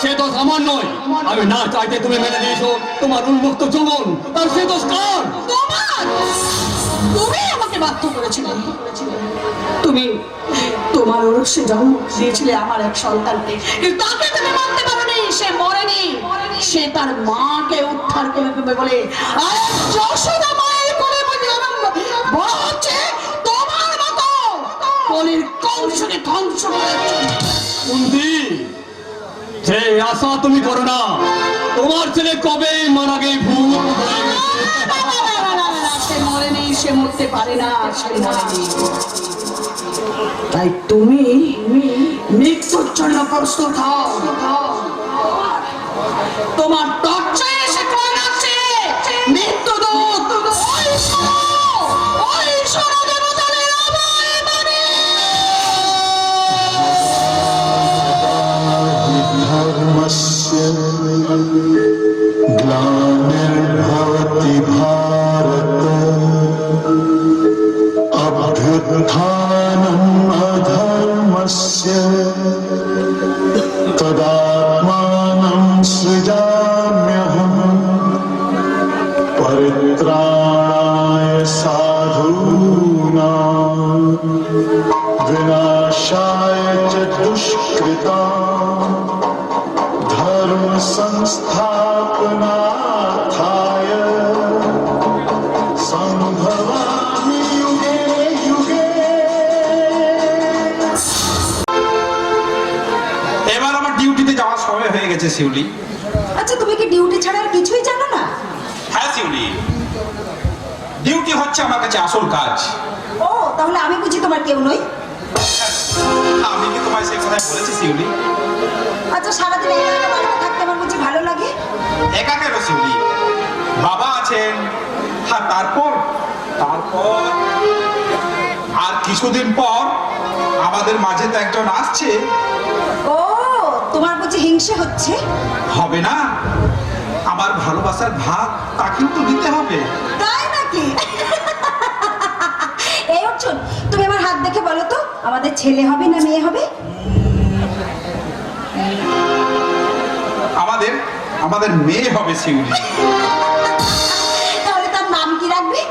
সে দোষ আমার নয়, আমি না চাইতে তুমি মেনে দিয়েছো তোমার উন্মুক্ত যৌবন, তার সে দোষ কার? তুমি আমাকে বাধ্য করেছিলে। তোমার ওরসে জন্ম দিয়েছিলে আমার এক সন্তানকে, কিন্তু তাকে তুমি মানতে পারোনি। সে মরেনি, সে তার মাকে উদ্ধার করে দেবে বলে আর যশোদা মায়ের কোলে বসে বড় হচ্ছে তোমার মতো কলির কংসকে ধ্বংস করার জন্য। কুন্তি, যে আশা তুমি করো না, তোমার ছেলে কবে মারা গিয়ে ভূত হয়ে গেছে। সে মরেনি, সে মরতে পারে না, সে মরেনি। তাই তুমি মৃত্যুর জন্য প্রস্তুত হও। তোমার দরজায় এসে কয়ে যাচ্ছে মৃত্যুদূত, ওই শোনো দেবতাদের অভয় বাণী। धर्मस्य ग्लानिर्भवति भारत अभ्युत्थानम् अधर्मस्य तदात्मानं सृजाम्यहम् परित्राणाय साधूनां विनाशाय च दुष्कृताम् धर्म संस्थापनार्थाय संभवामि युगे युगे। এবার আমার ডিউটিতে যাওয়ার সময় হয়ে গেছে শিউলি। আচ্ছা, তুমি কি ডিউটি ছাড়া আর কিছুই জানো না? হ্যাঁ শিউলি, ডিউটি হচ্ছে আমার কাছে আসল কাজ। ও, তাহলে আমি বুঝি তোমার কেউ নই? আমি কি তোমায় সে কথাই বলেছি শিউলি? আচ্ছা, সারাদিন একা একা বাড়িতে থাকতে আমার বুঝি ভালো লাগে? একা কেন শিউলি, বাবা আছেন, আর তারপর আর কিছুদিন পর আমাদের মাঝে তো একজন আসছে। ও, তোমার বুঝি হিংসে হচ্ছে? হবে না, আমার ভালোবাসার ভাগ তাকেও তো দিতে হবে। তাই নাকি? এই অর্জুন, তুমি আমার হাত দেখে বলো তো, আমাদের ছেলে হবে না মেয়ে হবে? আমাদের মেয়ে হবে শিউলি। তাহলে তার নাম কি রাখবে?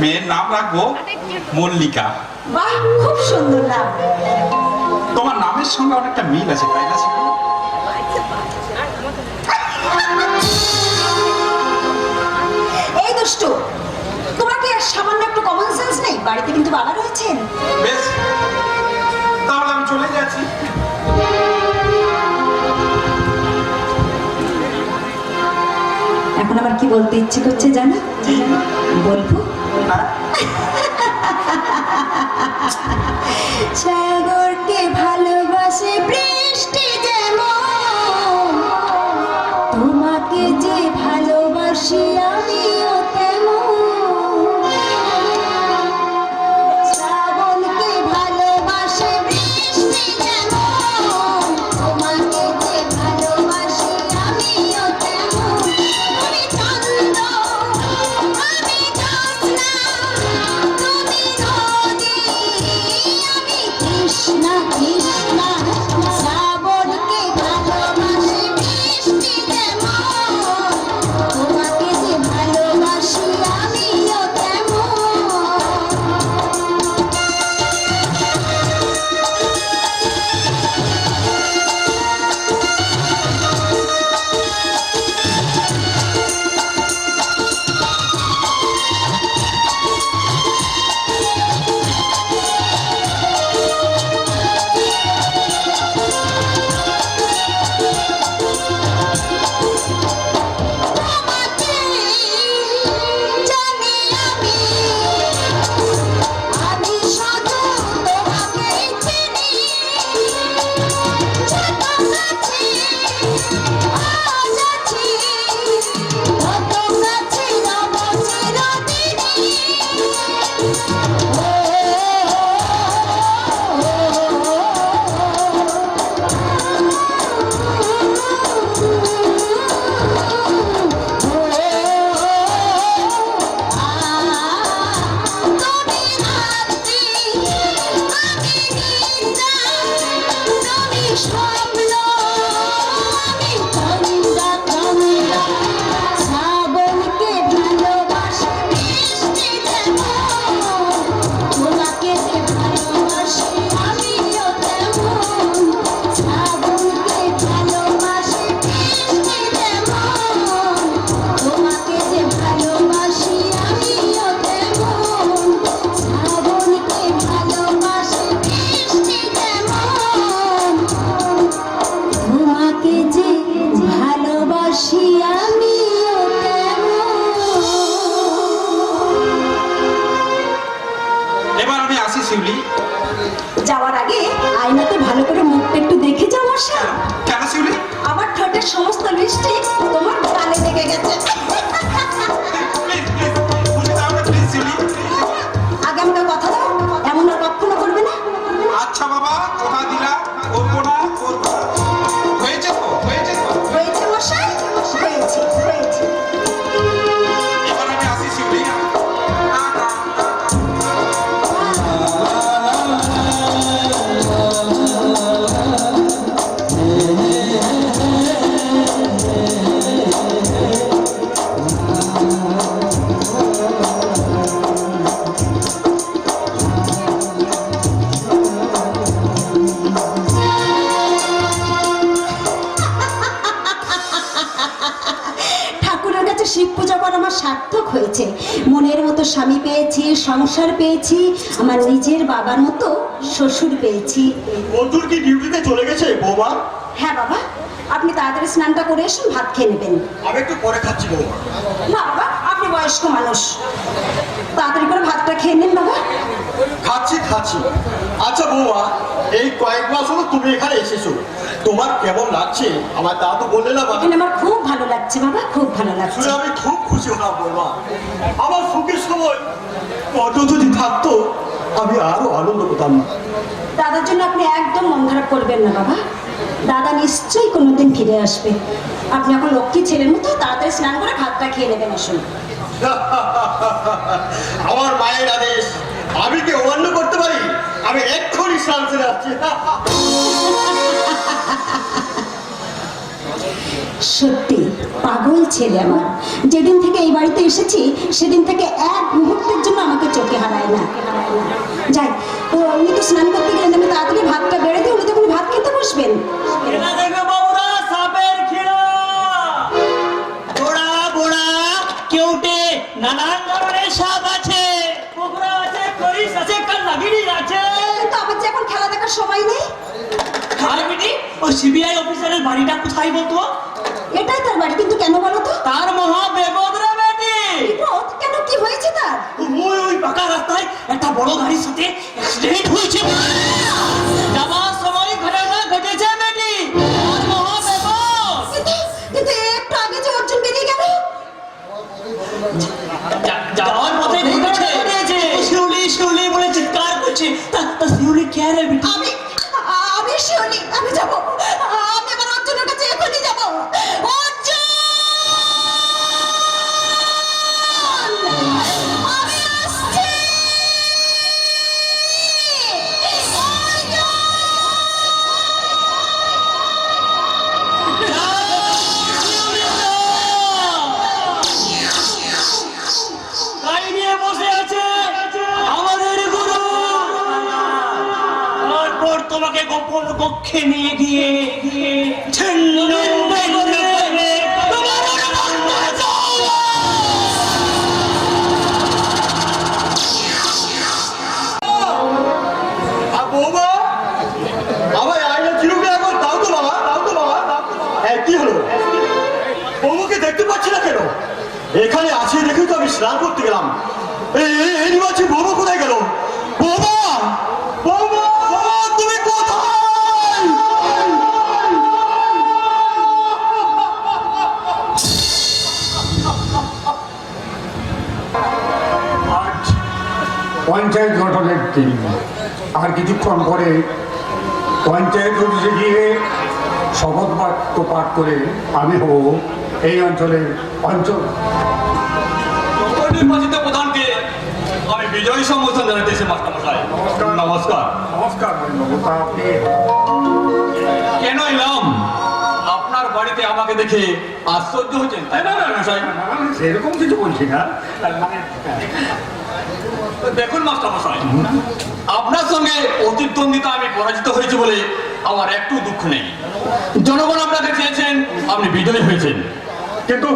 মেয়ের নাম রাখবো মল্লিকা। বাহ, খুব সুন্দর নাম। তোমার নামের সঙ্গে অনেকটা মিল আছে, তাই না শিউলি? এই দুষ্টু, তোমার কি আর সামান্য একটু কমন সেন্স নেই? বাড়িতে কিন্তু বাবা রয়েছেন। বেশ, তাহলে আমি চলে যাচ্ছি। এখন আবার কি বলতে ইচ্ছে করছে জানো? বলবো? সাগরকে ভালোবাসে বৃষ্টি যেমন, তোমাকে যে ভালোবাসি আমিও তেমন। শ্রাবণকে ভালোবাসে বৃষ্টি যেমন, তোমাকে যে ভালোবাসি আমিও তেমন। তুমি চন্দ্র, আমি জ্যোৎস্না, তুমি নদী, আমি কৃষ্ণা কৃষ্ণা। শ্রাবণ এবার আমি আসি শিউলি। যাওয়ার আগে আয়নাতে ভালো করে মুখটা একটু দেখে যাও আশা। কেন শিউলি? আমার ঠোঁটের সমস্ত লিপস্টিক তোমার গালে লেগে গেছে। প্লিজ প্লিজ বলে দাও না প্লিজ শিউলি। আগে আমাকে কথা দাও, এমন আর কখনো করবে না। আচ্ছা বাবা, কথা দিলাম, করবো না, করবো না। হয়েছে তো, হয়েছে তো। হয়েছে মশাই, হয়েছে হয়েছে। এবার আমি আসি শিউলি। টাটা। ঠাকুরের কাছে শিব পূজা করা আমার সার্থক হয়েছে। মনের মতো স্বামী পেয়েছি, সংসার পেয়েছি, আমার নিজের বাবার মতো শ্বশুর পেয়েছি। বন্ধুর কি ডিউটিতে চলে গেছে বৌমা? হ্যাঁ বাবা, আপনি তাড়াতাড়ি স্নানটা করে এসুন, ভাত খেয়ে নেবেন। আমি একটু পরে খাচ্ছি বৌমা। না বাবা, আপনি বয়স্ক মানুষ, তাড়াতাড়ি করে ভাতটা খেয়ে নিন বাবা। খাচ্ছি খাচ্ছি। আচ্ছা বৌমা, এই কয়েক মাস হলো তুমি এখানে এসেছো, তোমার কেমন লাগছে আমার তা তো বললে না বাবা। এখানে আমার খুব ভালো লাগছে বাবা, খুব ভালো লাগছে। শুনে আমি খুব খুশি হলাম বৌমা। আমার সুখের সময় কত যদি থাকতো আমি আরো আনন্দ পেতাম না। দাদার জন্য আপনি একদম মন খারাপ করবেন না বাবা, দাদা নিশ্চয়ই কোনোদিন ফিরে আসবে। আপনি এখন লক্ষ্মী ছেলের মতো তাড়াতাড়ি স্নান করে ভাতটা খেয়ে নেবেন। আসুন। আমার মায়ের আদেশ, আমি কি অমান্য করতে পারি? আমি এক্ষুনি স্নান সেরে আসছি। সত্যি পাগল ছেলে আমার। যেদিন থেকে এই বাড়িতে এসেছি সেদিন থেকে এক মুহূর্তের জন্য আমাকে চোখে হারায় না। যাই, উনি তো স্নান করতে গেলেন, আমি তাড়াতাড়ি ভাতটা বেড়ে দিই, উনি তখন ভাত খেতে বসবেন। নানান ধরনের সাপ আছে, কোবরা আছে, করিস আছে, কান্নাগিরি আছে। কিন্তু আমার যে এখন খেলা দেখার সময় নেই। আর বেটি, ওই সিবিআই অফিসারের বাড়িটা কোথায় বলতো? এটাই তার বাড়ি, কিন্তু কেন বলো তো? তার মহা বেগম রে বেটি। বিপদ কেন, কি হয়েছে তার? ওই পাকা রাস্তায় একটা বড় গাড়ির সাথে অ্যাক্সিডেন্ট হয়েছে। যাবার সময় ঘটনা ঘটেছে বেটি। তার মহা বেগম। কিন্তু একটু আগে যে অর্জুন বেরিয়ে গেল। যাওয়ার পথে ঘটেছে। শিউলি শিউলি বলে চিৎকার করছে। তা শিউলি কে রে বেটি? আমি শিউলি, আমি যাবো, আমি এবার অর্জুনের কাছে এখনই যাবো। অর্জুন! আমি আসছি! গাড়ি নিয়ে বসে আছে আমাদের গুরু। তারপর তোমাকে গোপন কক্ষে নিয়ে গিয়ে ছিন্ন করে তোমার অনুমতি দাও। আর বৌমা, আমার আয়না চিরুকে একবার দাও তো বাবা, দাও তো বাবা, দাও তো বাবা। কি হলো? বৌমাকে দেখতে পাচ্ছি না কেন? এখানে আছে দেখে তো আমি স্নান করতে গেলাম। এই মাঝে বৌমা কোথায় গেল? বৌমা, বৌমা, বৌমা, তুমি কোথায়? পঞ্চায়েত গঠনের দিন। আর কিছুক্ষণ পরে পঞ্চায়েত অফিসে গিয়ে শপথ বাক্য পাঠ করে আমি হব এই অঞ্চলের নির্বাচিত প্রধানকে আমি বিজয়ী সম্বোধন জানাতেছি মাস্টারমশাই। নমস্কার। নমস্কার বাবু। তা আপনি কেন এলাম? আপনার বাড়িতে আমাকে দেখে আশ্চর্য হচ্ছেন, তাই না মশাই? সেরকম কিছু বলছি না, মানে দেখুন মাস্টারমশাই, আপনার সঙ্গে প্রতিদ্বন্দ্বিতা আমি পরাজিত হয়েছি বলে আমার একটু দুঃখ নেই। জনগণ আপনাকে চেয়েছেন, আপনি বিজয়ী হয়েছেন। কিন্তু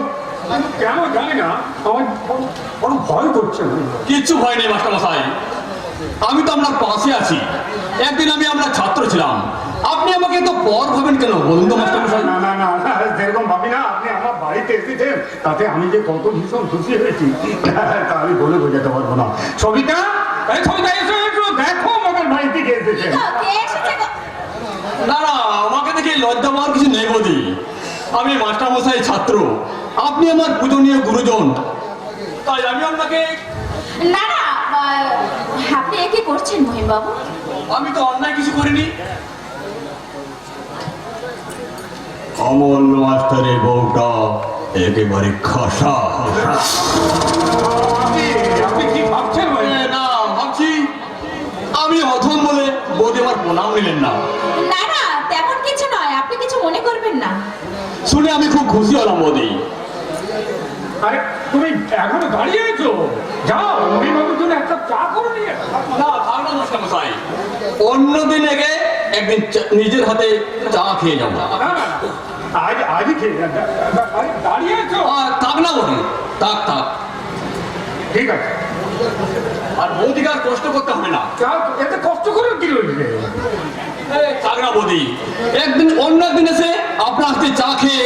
কেন জানি না আমার বড় ভয় করছে। কিচ্ছু ভয় নেই মাস্টারমশাই, আমি তো আপনার পাশে আছি। একদিন আমি আপনার ছাত্র ছিলাম, আপনি আমাকে তো পর ভাবেন কেন বলুন তো মাস্টারমশাই? না না না না, সেরকম ভাবি না। আপনি আমার বাড়িতে এসেছেন, তাতে আমি যে কত ভীষণ খুশি হয়েছি তা আমি বলে বোঝাতে পারবো না। সবিতা, এই সবিতা এসো এসো, দেখো আমার বাড়িতে কে এসেছে। কে এসেছে গো? না না, আমাকে দেখে লজ্জা পাওয়ার কিছু নেই বৌদি। আমি মাস্টারমশাই ছাত্র, আপনি আমার পূজনীয় গুরুজন, তাই আমি আপনাকে। না না, আপনি এ কি করছেন মহিম বাবু? আমি তো অন্যায় কিছু করিনি। অমল মাস্টারের বউটা একেবারে খাসা। আপনি কি ভাবছেন? না ভাবছি আমি অধম বলে বৌদি আমার প্রণাম নিলেন না। না না, তেমন কিছু নয়, আপনি কিছু মনে করবেন না। শুনে আমি খুব খুশি হলাম বৌদি। আরে তুমি এখনো দাঁড়িয়ে আছো, যাও অভিভাবকের জন্য একটা চা করে নিয়ে। না থাক না মাস্টারমশাই, অন্যদিন আগে একদিন নিজের হাতে চা খেয়ে যাবো। না না, আজই খেয়ে যান। আরে দাঁড়িয়ে আছো, থাক না বৌদি, থাক থাক। ঠিক আছে। আর বৌদিকে আর কষ্ট করতে হবে না। এতে কষ্ট করে কি রয়েছে? থাক না বৌদি, একদিন অন্য একদিন এসে আপনার হাতে চা খেয়ে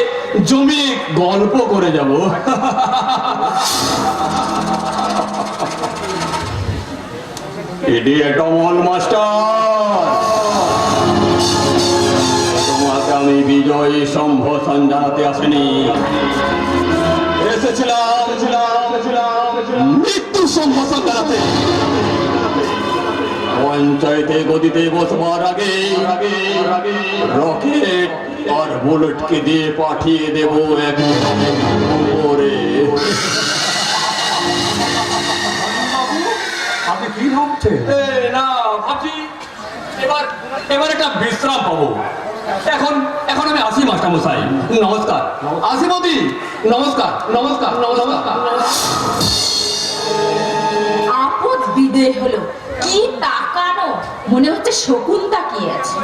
জমি গল্প করে যাব। ইডিয়েট অমল মাস্টার, তোমাকে আমি বিজয়ী সম্ভাষণ জানাতে আসিনি, এসেছিলাম মৃত্যু সম্ভাষণ জানাতে। পঞ্চায়েতে গদিতে বসবার আগে রকেট আর বুলেটকে দিয়ে পাঠিয়ে দেব একবারে। আপনি কি ভাবছেন? না ভাবছি এবার একটা বিশ্রাম পাবো। এখন আমি আসি মাস্টারমশাই, নমস্কার। আসি বৌদি, নমস্কার নমস্কার নমস্কার। আপদ বিদেয় হলো, কি তাকানো, মনে হচ্ছে শকুন তাকিয়ে আছে।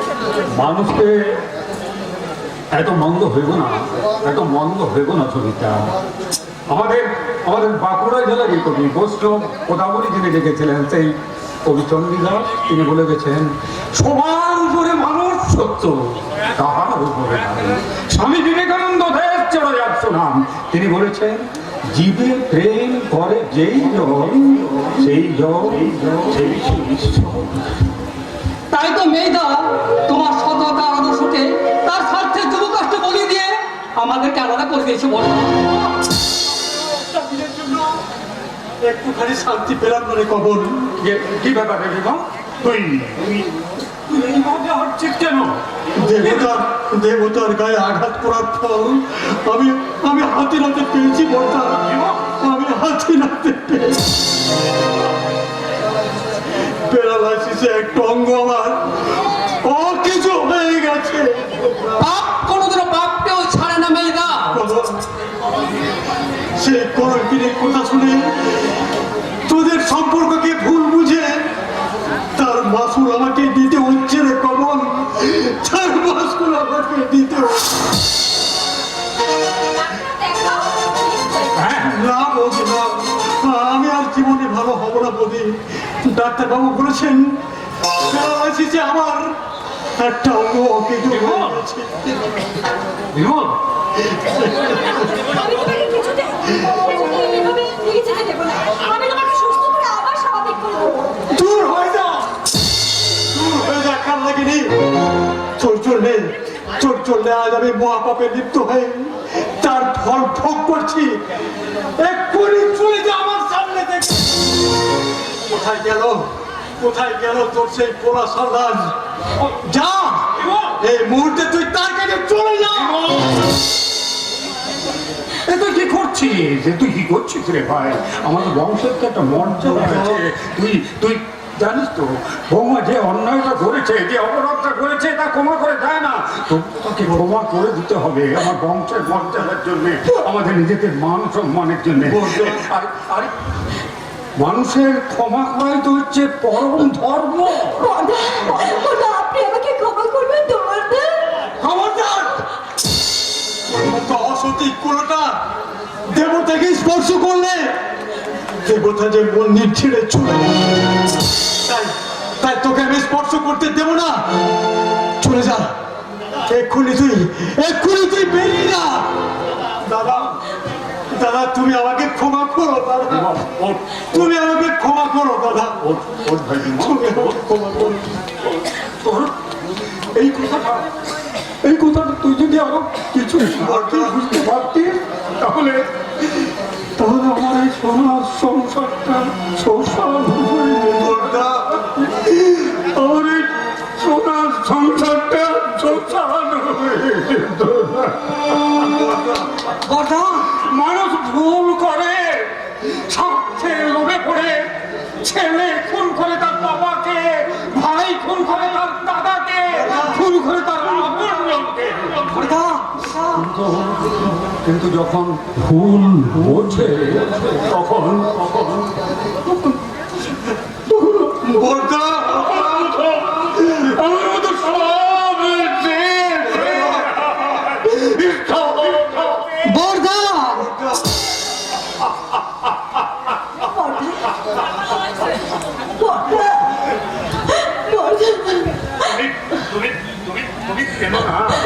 মানুষকে এত মন্দ হইব না, এত মন্দ হইব না সবিতা। আমাদের বাঁকুড়া জেলার এই কবি বৈষ্ণব কোদাবরী যিনি লিখেছিলেন, সেই কবি চণ্ডীদাস, তিনি বলে গেছেন সবার উপরে মানুষ সত্য, তাহার উপরে নারী। স্বামী বিবেকানন্দ দেশ চলে যাচ্ছে নাম, তিনি বলেছেন জীবে প্রেম করে যেই জন সেই জন সেই ঈশ্বর। তাই তো মেয়েদা তোমার সততা আদর্শকে তার স্বার্থে যুবকাষ্ট বলি দিয়ে আমাদেরকে আলাদা করে দিয়েছে। বলো একটুখানি শান্তি পেলাম মানে কবল। কি ব্যাপার রে? তুই এইভাবে হাঁটছিস কেন? দেবতার গায়ে আঘাত করার ফল আমি হাতে নাতে পেয়েছি বলতাম। আমি হাতে নাতে পেয়েছি। প্যারালাইসিসে একটা অঙ্গ আমার অকেজো হয়ে গেছে। পাপ কোনোদিনও পাপকেও ছাড়ে না মেয়েদা। সেই কলঙ্কিনীর কথা শুনে তোদের সম্পর্ককে ভুল বুঝে তার মাসুল আমাকে দিতে হচ্ছে রে কমল, তার মাসুল আমাকে দিতে হচ্ছে। না বৌদি না, আমি আর জীবনে ভালো হব না বৌদি। ডাক্তারবাবু বলেছেন প্যারালাইসিসে আমার একটা অঙ্গ অকেজো হয়ে গেছে। বিমল, আমি তোমাকে কিছুতেই এভাবে নিয়ে যেতে দেবো না। আমি তোমাকে সুস্থ করে আবার স্বাভাবিক করে দেবো। দূর হয়ে যা কাল লাগিনি। চোর চললে আজ আমি মহাপাপে লিপ্ত হয়ে তার ফল ভোগ করছি। এক্ষুনি চলে যা আমার সামনে থেকে। কোথায় গেল তোর সেই পোলা সর্দার? যা, এই মুহূর্তে তুই তার কাছে চলে যা। এ তুই কি করছিস? তুই কি করছিস রে ভাই? আমাদের বংশের তো একটা মর্যাদা আছে। তুই জানিস তো বৌমা যে অন্যায়টা করেছে, যে অপরাধটা করেছে, তা ক্ষমা করে দেয় না। তোকে ক্ষমা করে দিতে হবে আমার বংশের মর্যাদার জন্য, আমাদের নিজেদের মান সম্মানের জন্য। আর মানুষের ক্ষমা করাই তো হচ্ছে পরম ধর্ম। আপনি আমাকে ক্ষমা করবেন তো বর্দা? খবরদার! তো অসতী কুলোটা দেবতাকে স্পর্শ করলে দেবতা যে মন্দির ছেড়ে চলে তাই তোকে আমি স্পর্শ করতে দেব না। চলে যা, এক্ষুনি তুই বেরিয়ে যা। দাদা তুমি আমাকে ক্ষমা করো দাদা, তুমি আমাকে ক্ষমা করো দাদা, তুমি আমাকে ক্ষমা করো। তোর এই কথাটা তুই যদি আরো কিছু বুঝতে পারতিস তাহলে আমার এই সোনার সংসারটা শ্মশান হয়ে যেত। আমার এই সোনার সংসারটা শ্মশান হয়ে যেত। মানুষ ভুল করে, স্বার্থের লোভে পড়ে ছেলে খুন করে তার বাবাকে, ভাই খুন করে তার দাদাকে, খুন করে তার আপনজনকে। কিন্তু যখন ভুল বোঝে তখন আমার মতো সব বর্দা,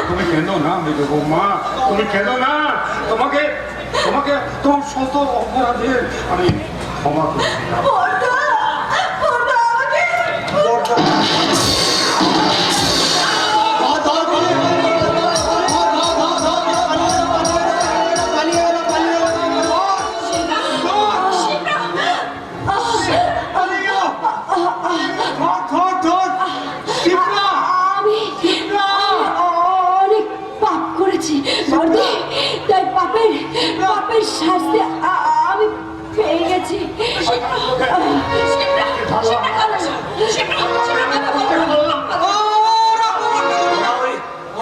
তুমি কেন না মেজো বৌমা, তুমি কেন না? তোমাকে তোমার শত অপরাধের আমি ক্ষমা করছি না। অনেক পাপ করেছি বর্দি, তাই পাপের শাস্তি আমি পেয়ে গেছি।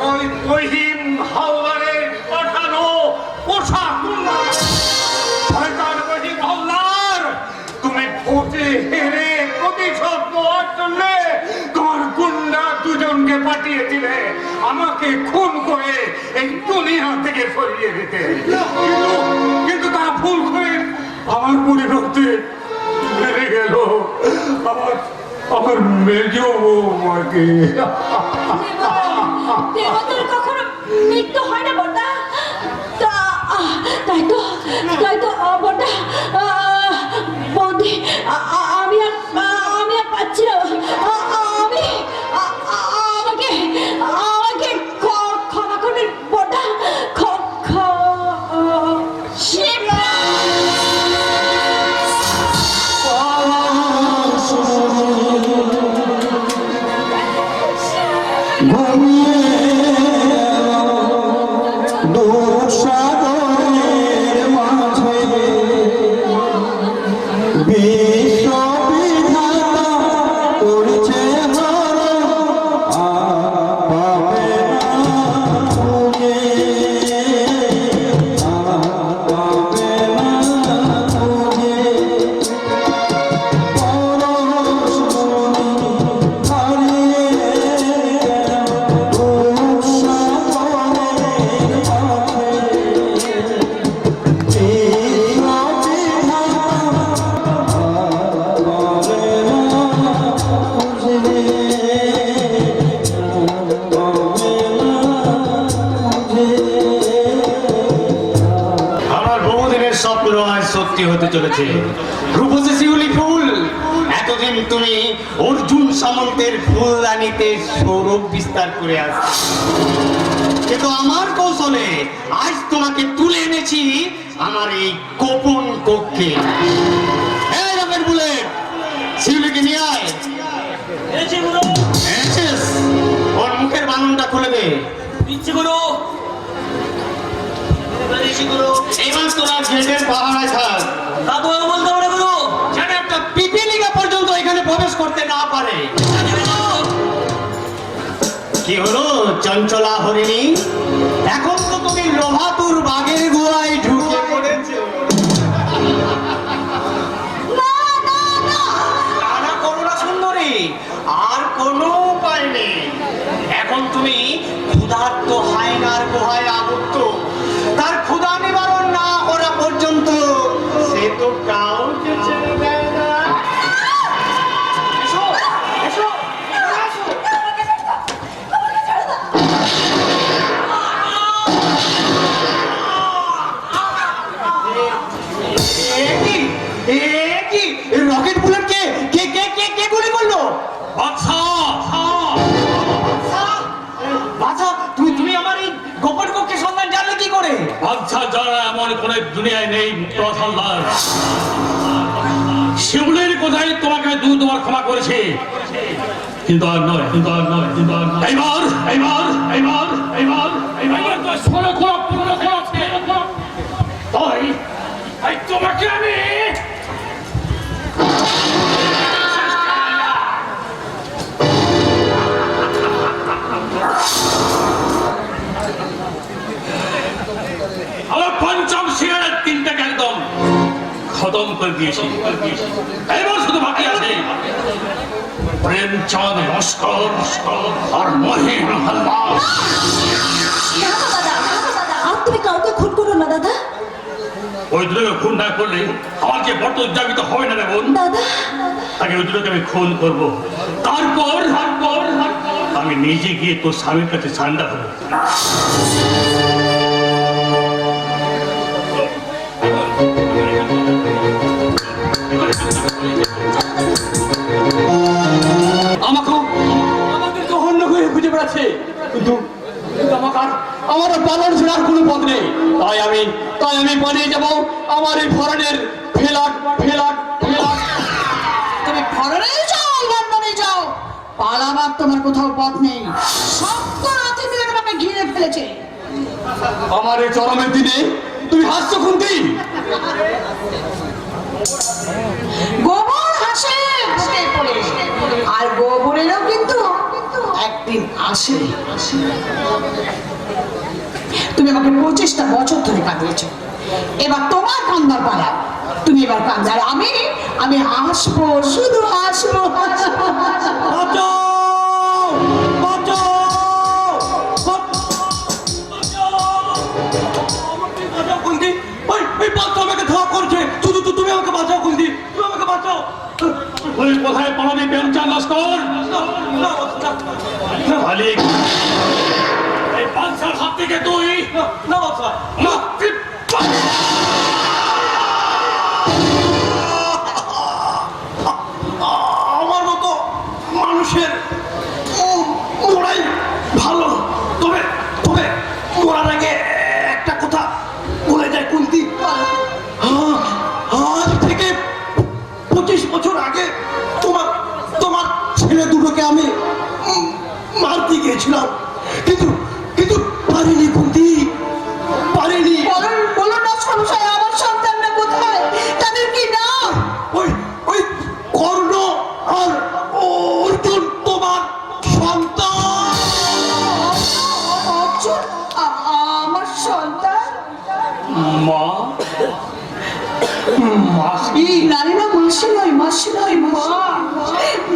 ওই মহিম হাওলারের পাঠানো পোশাক মহিম হাওলার, তুমি ভোটে হেরে প্রতিশোধ নেওয়ার জন্য তোমার গুন্ডা দুজনকে পাঠিয়েছিলে আমাকে খুন করে এই দুনিয়া থেকে সরিয়ে দিতে। কিন্তু তারা ভুল করে আমার পরিবর্তে মেরে গেল আমার মেজ বৌমাকে। দেবতার কখনো মৃত্যু হয় না বর্দা। তাই তো বর্দা বন্দি আমি আর পাচ্ছি না। আমাকে ক্ষমা করবেন বর্দা। সত্যি হতে চলেছে। রূপসী শিউলি ফুল, এতদিন তুমি অর্জুন সামন্তের ফুলদানিতে সৌরভ বিস্তার করে আসছো, কিন্তু আমার কৌশলে আজ তোমাকে তুলে এনেছি আমার এই গোপন কক্ষে। এই রকেট বুলেট, শিউলিকে নিয়ে আয়। এনেছিস? ওর মুখের বানুনটা খুলে দে। ইচ্ছে করো এইবার তোরা গেটের পাহারায় থাক, দাদু বলতে পারে গুরু। যেন একটা পিপিলিকা পর্যন্ত এখানে প্রবেশ করতে না পারে। কি হলো চঞ্চলা হরিণী, এখন তো তুমি লোহাতুর বাগের গুহায় ঢুকে পড়েছো। না করুণা সুন্দরী, আর কোনো উপায় নেই। এখন তুমি ক্ষুধার্ত হায়নার গুহায় আবদ্ধ। তার ক্ষুধা নিবারণ না করা পর্যন্ত সে তো কাউকে ছেড়ে দেয় না। এসো, এসো, এসো। রকেট বুলেট কে কে কে কে কে গুলি করলো? বাদশা বাছা, তুমি আমার এই গোপন কক্ষের সন্ধান জানলে কি করে? বাদশা যারা এমন কোন দুনিয়ায় নেই প্রধানদার। শিউলির কোথায় তোমাকে দুবার ক্ষমা করেছে, কিন্তু আর নয়, কিন্তু আর নয়, কিন্তু আর নয়। এইবার তো ষোলো খোলা পুরো খোলা তাই তোমাকে আমি আমার পঞ্চম সিগারেট তিনটাকে একদম খতম করে দিয়েছি। এবার শুধু বাকি আছে প্রেমচাঁদ লস্কর আর মহিম হালদার। আর তুমি কাউকে খুন করো না দাদা। ওই দুটোকে খুন না করলে আমার যে বর্ত উদযাপিত হবে না রে বোন। দাদা তাকে ওই দুটোকে আমি খুন করবো, তারপর আমি নিজে গিয়ে তোর স্বামীর কাছে সান্ডা হবো। আমাদেরকে অন্য হয়ে খুঁজে বেড়াচ্ছে, কিন্তু আমার পালন ছাড়ার কোনো পথ নেই। তাই আমি পালিয়ে যাব আমার এই ফরেনের ফেলাট। তুমি ফরেনে যাও, লন্ডনে যাও, পালাবার তোমার কোথাও পথ নেই। সব রাতে মিলে তোমাকে ঘিরে ফেলেছে। আমার এই চরমের দিনে তুমি হাসছো খুন্তি। গোবর হাসে বুকে পড়ে, আর গোবরেরও কিন্তু একদিন আসে। তুমি আমাকে 25টা বছর ধরে কাঁদিয়েছ, এবার তোমার কান্দার পালা। তুমি এবার কান্দা, আর আমি হাসবো, শুধু হাসবো। আমাকে ধোয়া করছে, শুধু তুমি আমাকে বাঁচাও খুন্তি, তুমি আমাকে বাঁচাও। তুই কোথায় পালাবি প্রেমচাঁদ লস্কর? পালিয়ে এই বাদশার হাত থেকে তুই মুক্তি পাবি। আমার মতো মানুষের মোড়াই ভালো। তবে মোড়ার আগে একটা কথা বলে যায় কুন্তি। আজ থেকে 25 বছর আগে তোমার ছেলে দুটোকে আমি মারতে গিয়েছিলাম, কিন্তু পারিনি কুন্তি, পারিনি। বলো না সংশয়, আমার সন্তানরা কোথায়? তাদের কি নাম? ওই কর্ণ আর অর্জুন তোমার সন্তান। অর্জুন আমার সন্তান? মাসি নারী না, মাসি নয়,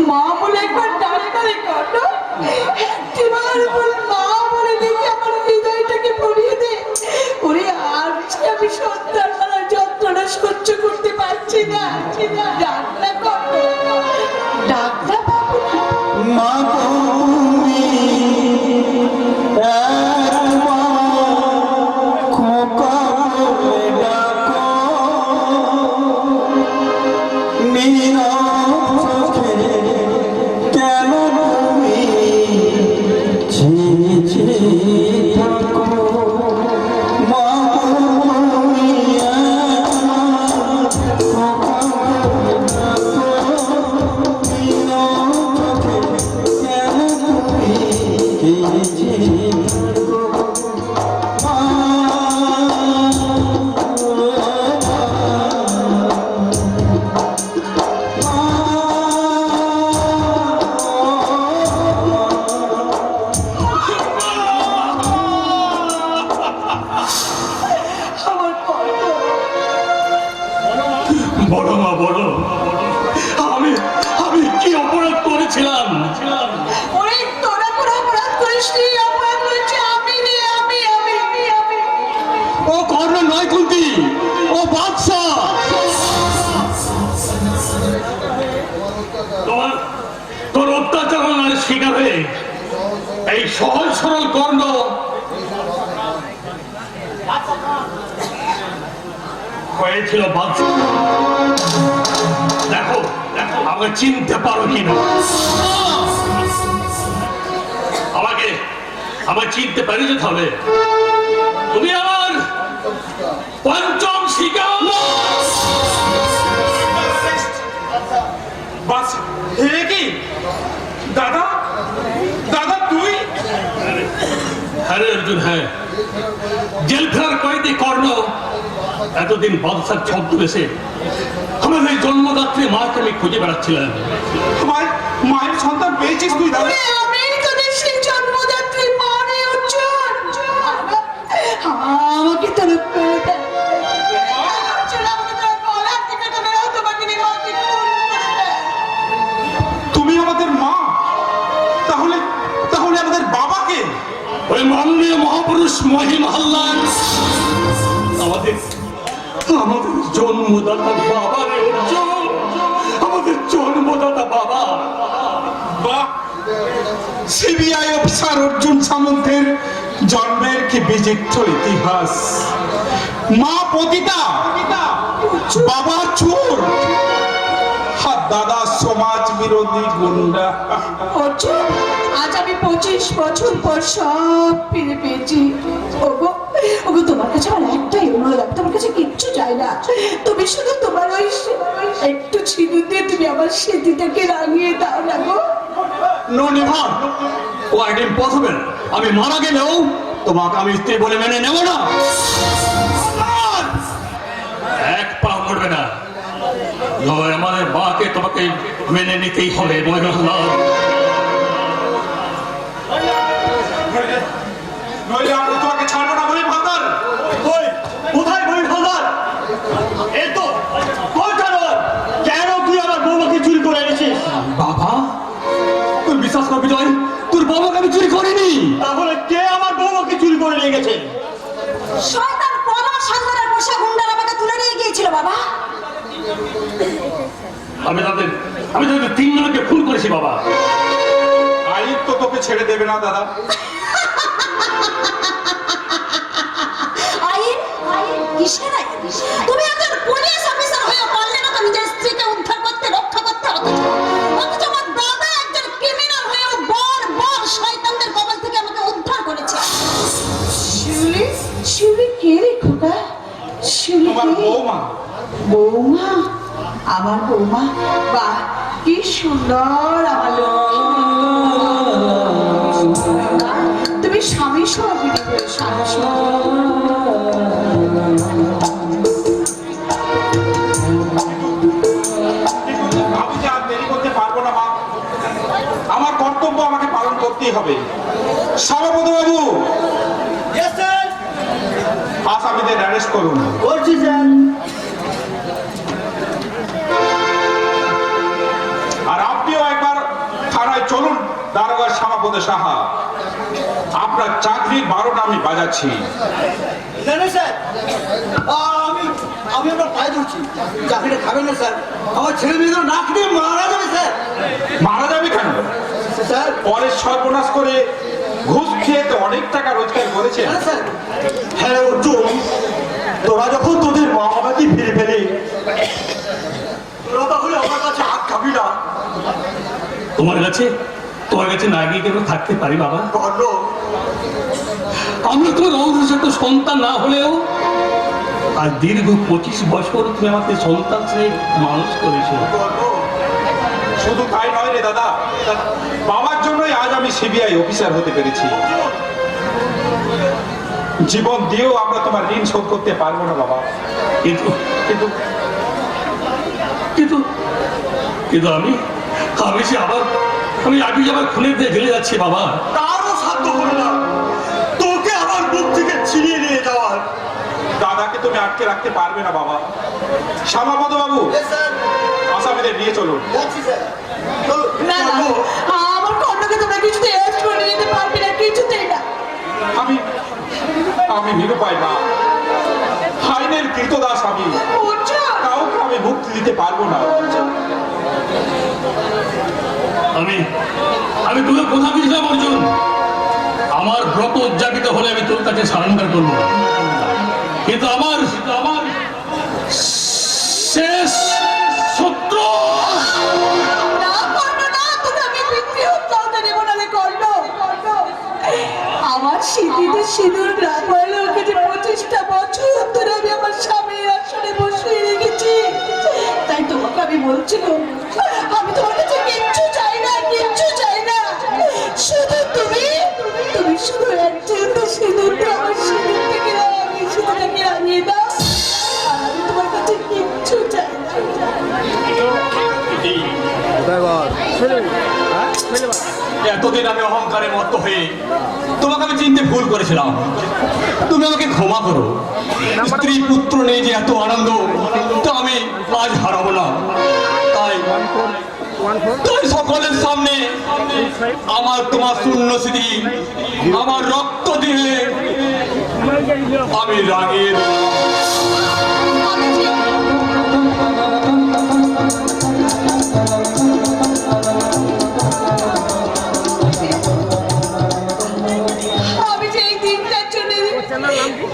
মা বলে একবার ডাক্তারে কাটো। একটিবার বলে মা বলে দেখি আমার হৃদয়টাকে ভরিয়ে দে। ওরে আজ আমি সন্তান হারার যন্ত্রণা সহ্য করতে পারছি না। ডাক্তার বাবু, ডাক্তার বাবু। মা তুমি খোকা বলে ডাকো, নীরব চোখে কেন তুমি বলেছিলাম। ওরে তোরা কোনো অপরাধ করিসনি, অপরাধ করেছি আমি রে, আমি। ও কর্ণ নয় কুন্তি, ও বাদশাহ। তোর অত্যাচারের শিকার হয়ে এই সহজ সরল কর্ণ হয়েছিল বাদশাহ। দেখো আমাকে চিনতে পারো কিনা, আমাকে চিনতে পারি যেতে হবে। তুমি আমার পঞ্চম শিকার। বাস হে কি দাদা, দাদা তুই? হ্যাঁ রে অর্জুন, হ্যাঁ। জেল ফেরার কয়েদি কর্ণ এতদিন বাদশার ছদ্মবেশে আমাদের জন্মদাত্রী মাকে আমি খুঁজে বেড়াচ্ছিলাম। মায়ের সন্তান পেয়েছিস তুই দাদা? ওরে আমি তোদের সেই জন্মদাত্রী মা রে অর্জুন। আমাকে তোরা পেয়ে তুমি আমাদের মা? তাহলে তাহলে আমাদের বাবাকে? ওই মাননীয় মহাপুরুষ মহিম হাল্লার আমাদের জন্মদাতা বাবা রে অর্জুন, আমাদের জন্মদাতা বাবা। বাহ, সিবিআই অফিসার অর্জুন সামন্তের জন্মের কি বিচিত্র ইতিহাস। মা পতিতা, বাবা চোর, আর দাদা সমাজ বিরোধী গুন্ডা। অর্জুন, আজ আমি 25 বছর পর সব ফিরে পেয়েছি। ওগো তোমার কাছে আমার একটাই অনুরোধ, তোমার কাছে কিচ্ছু চাই না। তুমি শুধু তোমার ওই একটু সিঁদুর দিয়ে তুমি আমার স্মৃতিটাকে রাঙিয়ে দাও না গো। No never, quite impossible. আমি মারা গেলেও তোমাকে আমি স্ত্রী বলে মেনে নেব না। এক পা করবে না, নয় আমাদের বাকে তোমাকে মেনে নিতেই হবে মহিম হাল্লার। নইলে আমরা তোমাকে ছাড়বো না মহিম হালদার। কই, কোথায় মহিম হালদার? এই তো কই জানোয়ার, কেন তুই আমার বৌমাকে চুরি করে এনেছিস? বাবা, তুই বিশ্বাস করবি জয়, তোর বাবাকে আমি চুরি করিনি। তাহলে কে আমার বৌমাকে চুরি করে নিয়ে গেছে? শয়তান পলা সাগরের পোষা গুন্ডার আমাকে তুলে নিয়ে গিয়েছিল বাবা। আমি তাদের তিনজনকে খুন করেছি বাবা। আইন তো তোকে ছেড়ে দেবে না দাদা। আইন কিসের আইন? তুমি একজন পুলিশ অফিসার হয়ে পারলে না তো নিজের স্ত্রীকে উদ্ধার করতে, রক্ষা করতে। অথচ আমার দাদা একজন ক্রিমিনাল হয়ে বর শয়তানদের কবল থেকে আমাকে উদ্ধার করেছে। শিউলি কে রে খোকা? শিউলি তোমার বৌমা। বৌমা? আমার বৌমা? বাহ, কি সুন্দর আমার তুমি স্বামী সহগিনী হয়ে স্বামী আমি যে আর দেরি করতে পারবো না মা, আমার কর্তব্য আমাকে পালন করতেই হবে। সভাপতি বাবু, আসামিদের অ্যারেস্ট করুন। বলছি স্যার। আর আপনিও একবার থানায় চলুন দারোগা সভাপতি সাহা। আপনার চাকরির বারোটা আমি বাজাচ্ছি। জানেন স্যার, আমি আপনার পায়ে ধরছি, চাকরিটা খাবেন না স্যার। আমার ছেলে মেয়েদের না খেয়ে মারা যাবে স্যার। মারা যাবে কেন স্যার? পরে সর্বনাশ করে ঘুষ খেয়ে তো অনেক টাকা রোজগার করেছে। হ্যাঁ অর্জুন, তোরা যখন তোদের মা বাবাকে ফিরে পেলে, তোরা তাহলে আমার কাছে হাত খাবি না। তোমার কাছে না গিয়ে কেন থাকতে পারি বাবা? কর্ণ, আমরা তোমার অবশিষ্ট সন্তান না হলেও আর দীর্ঘ 25 বছর তুমি আমাকে সন্তান ছেড়ে মানুষ করেছো। শুধু তাই নয় রে দাদা, বাবার জন্যই আজ আমি সিবিআই অফিসার হতে পেরেছি। জীবন দিয়েও আমরা তোমার ঋণ শোধ করতে পারবো না বাবা। কিন্তু কিন্তু কিন্তু কিন্তু আমি আবার খুনের দিয়ে ঢেলে যাচ্ছি বাবা। তারও সাধ্য হলো না তোকে আমার বুক থেকে ছিনিয়ে নিয়ে যাওয়ার। দাদাকে তুমি আটকে রাখতে পারবে না বাবা। সভাপতি বাবু, আসামিদের নিয়ে চলুন। না দিতে পারবো না। আমি তোকে কথা দিয়েছিলাম অর্জুন, আমার ব্রত উদযাপিত হলে আমি তোর কাছে সারেন্ডার করবো, কিন্তু আমার শেষ শত্রু না কর্ণ, না, তোকে আমি পিতৃ হত্যা দেব না রে কর্ণ। আমার স্মৃতিতে সিঁদুর রাখলে ওকে যে 25টা বছর ধরে আমি আমার স্বামীর আসনে বসিয়ে রেখেছি। তাই তোমাকে আমি বলছিলাম, আমি তোমার কাছে কিচ্ছু চাই না, কিচ্ছু চাই না, শুধু তুমি শুধু একজন সিঁদুরটা আমার সিঁদুর থেকে সিঁদুরটাকে রাঙিয়ে দাও, আর আমি তোমার কাছে কিচ্ছু চাই না। এতদিন আমি অহংকারে মত্ত হয়ে তোমাকে আমি চিনতে ভুল করেছিলাম, তুমি আমাকে ক্ষমা করো। স্ত্রী পুত্র নেই যে এত আনন্দ, তা আমি আজ হারাবো না। তাই সকলের সামনে আমার তোমার শূন্য স্মৃতি, আমার রক্ত দিয়ে আমি রাগিয়ে আমি যে এই দিনটার জন্য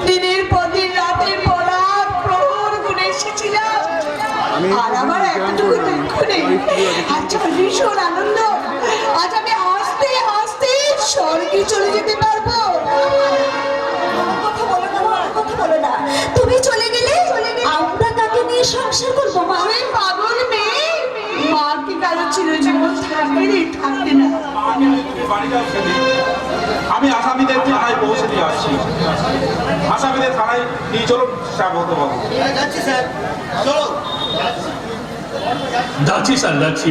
দিনের পর দিন রাতের পর রাত প্রহর গুনে এসেছিলাম, আর আমার এতটুকু দুঃখ নেই। আজ আমার ভীষণ আনন্দ, আজ আমি হাসতে হাসতে স্বর্গে চলে যেতে পারবো। কথা বলো না, কথা বলো না। তুমি চলে গেলে আমরা কাকে নিয়ে সংসার করবো মা? ওই পাগল মেয়ে, মা কি কারো চিরজীবন থাকবে রে? থাকবে না। বাড়ি যাও সেদিন। আমি আসামিদের থানায় পৌঁছে দিয়ে আসছি। আসামিদের থানায় নিয়ে চলো শ্যামন্ত বাবু। যাচ্ছি স্যার, চলো। যাচ্ছি স্যার, যাচ্ছি।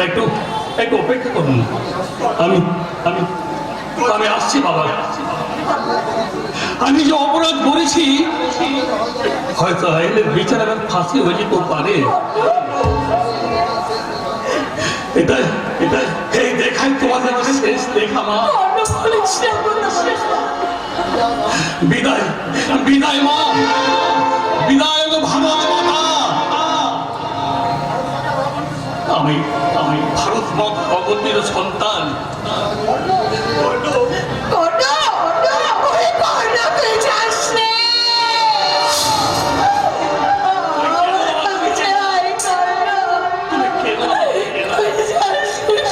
একটু অপেক্ষা করুন, আমি আসছি বাবা। আমি যে অপরাধ করেছি হয়তো আইনের বিচার আমার ফাঁসি হয়ে যেতে পারে। এই দেখাই তোমাদের শেষ দেখা মা। বিদায় বিদায় মা, বিদায় গো ভারত মাতা। আমি ভারত মাতা অবতীর সন্তান। কর্ণ, ওই কর্ণ, তুই যাস রে।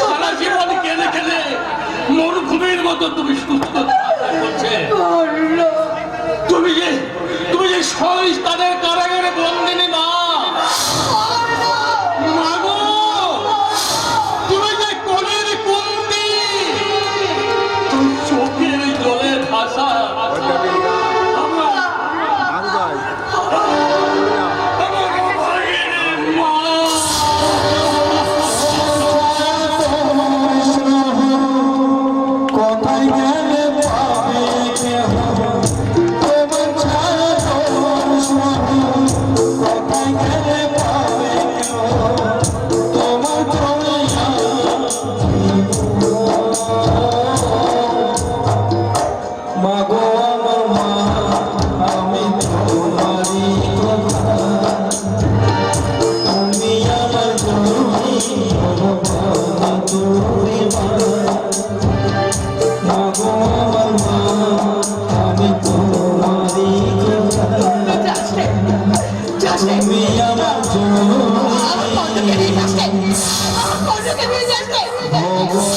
সারা জীবন কেঁদে কেঁদে মরুভূমির মতো তুমি সুস্থ করছে। তুমি যে শয়তানের কারাগারে বন্দিনী মা। মাগো, তুমি যে কোলের কুন্তি, তুমি চোখের জলে ভাষা। কোথায় গেলে পাবে কেহ তোমার ছায়া, কোথায় গেলে পাবে কেহ তোমার ছায়া। মাগো আমার মা, আমি তোমারই কথা, তুমি আমার জননী, ভগবান তুমি মা। মাগো আমার মা, আমি তোমারই কথা, তুমি আমার জননী, কর্ণকে নিয়ে যাস রে। ভগবান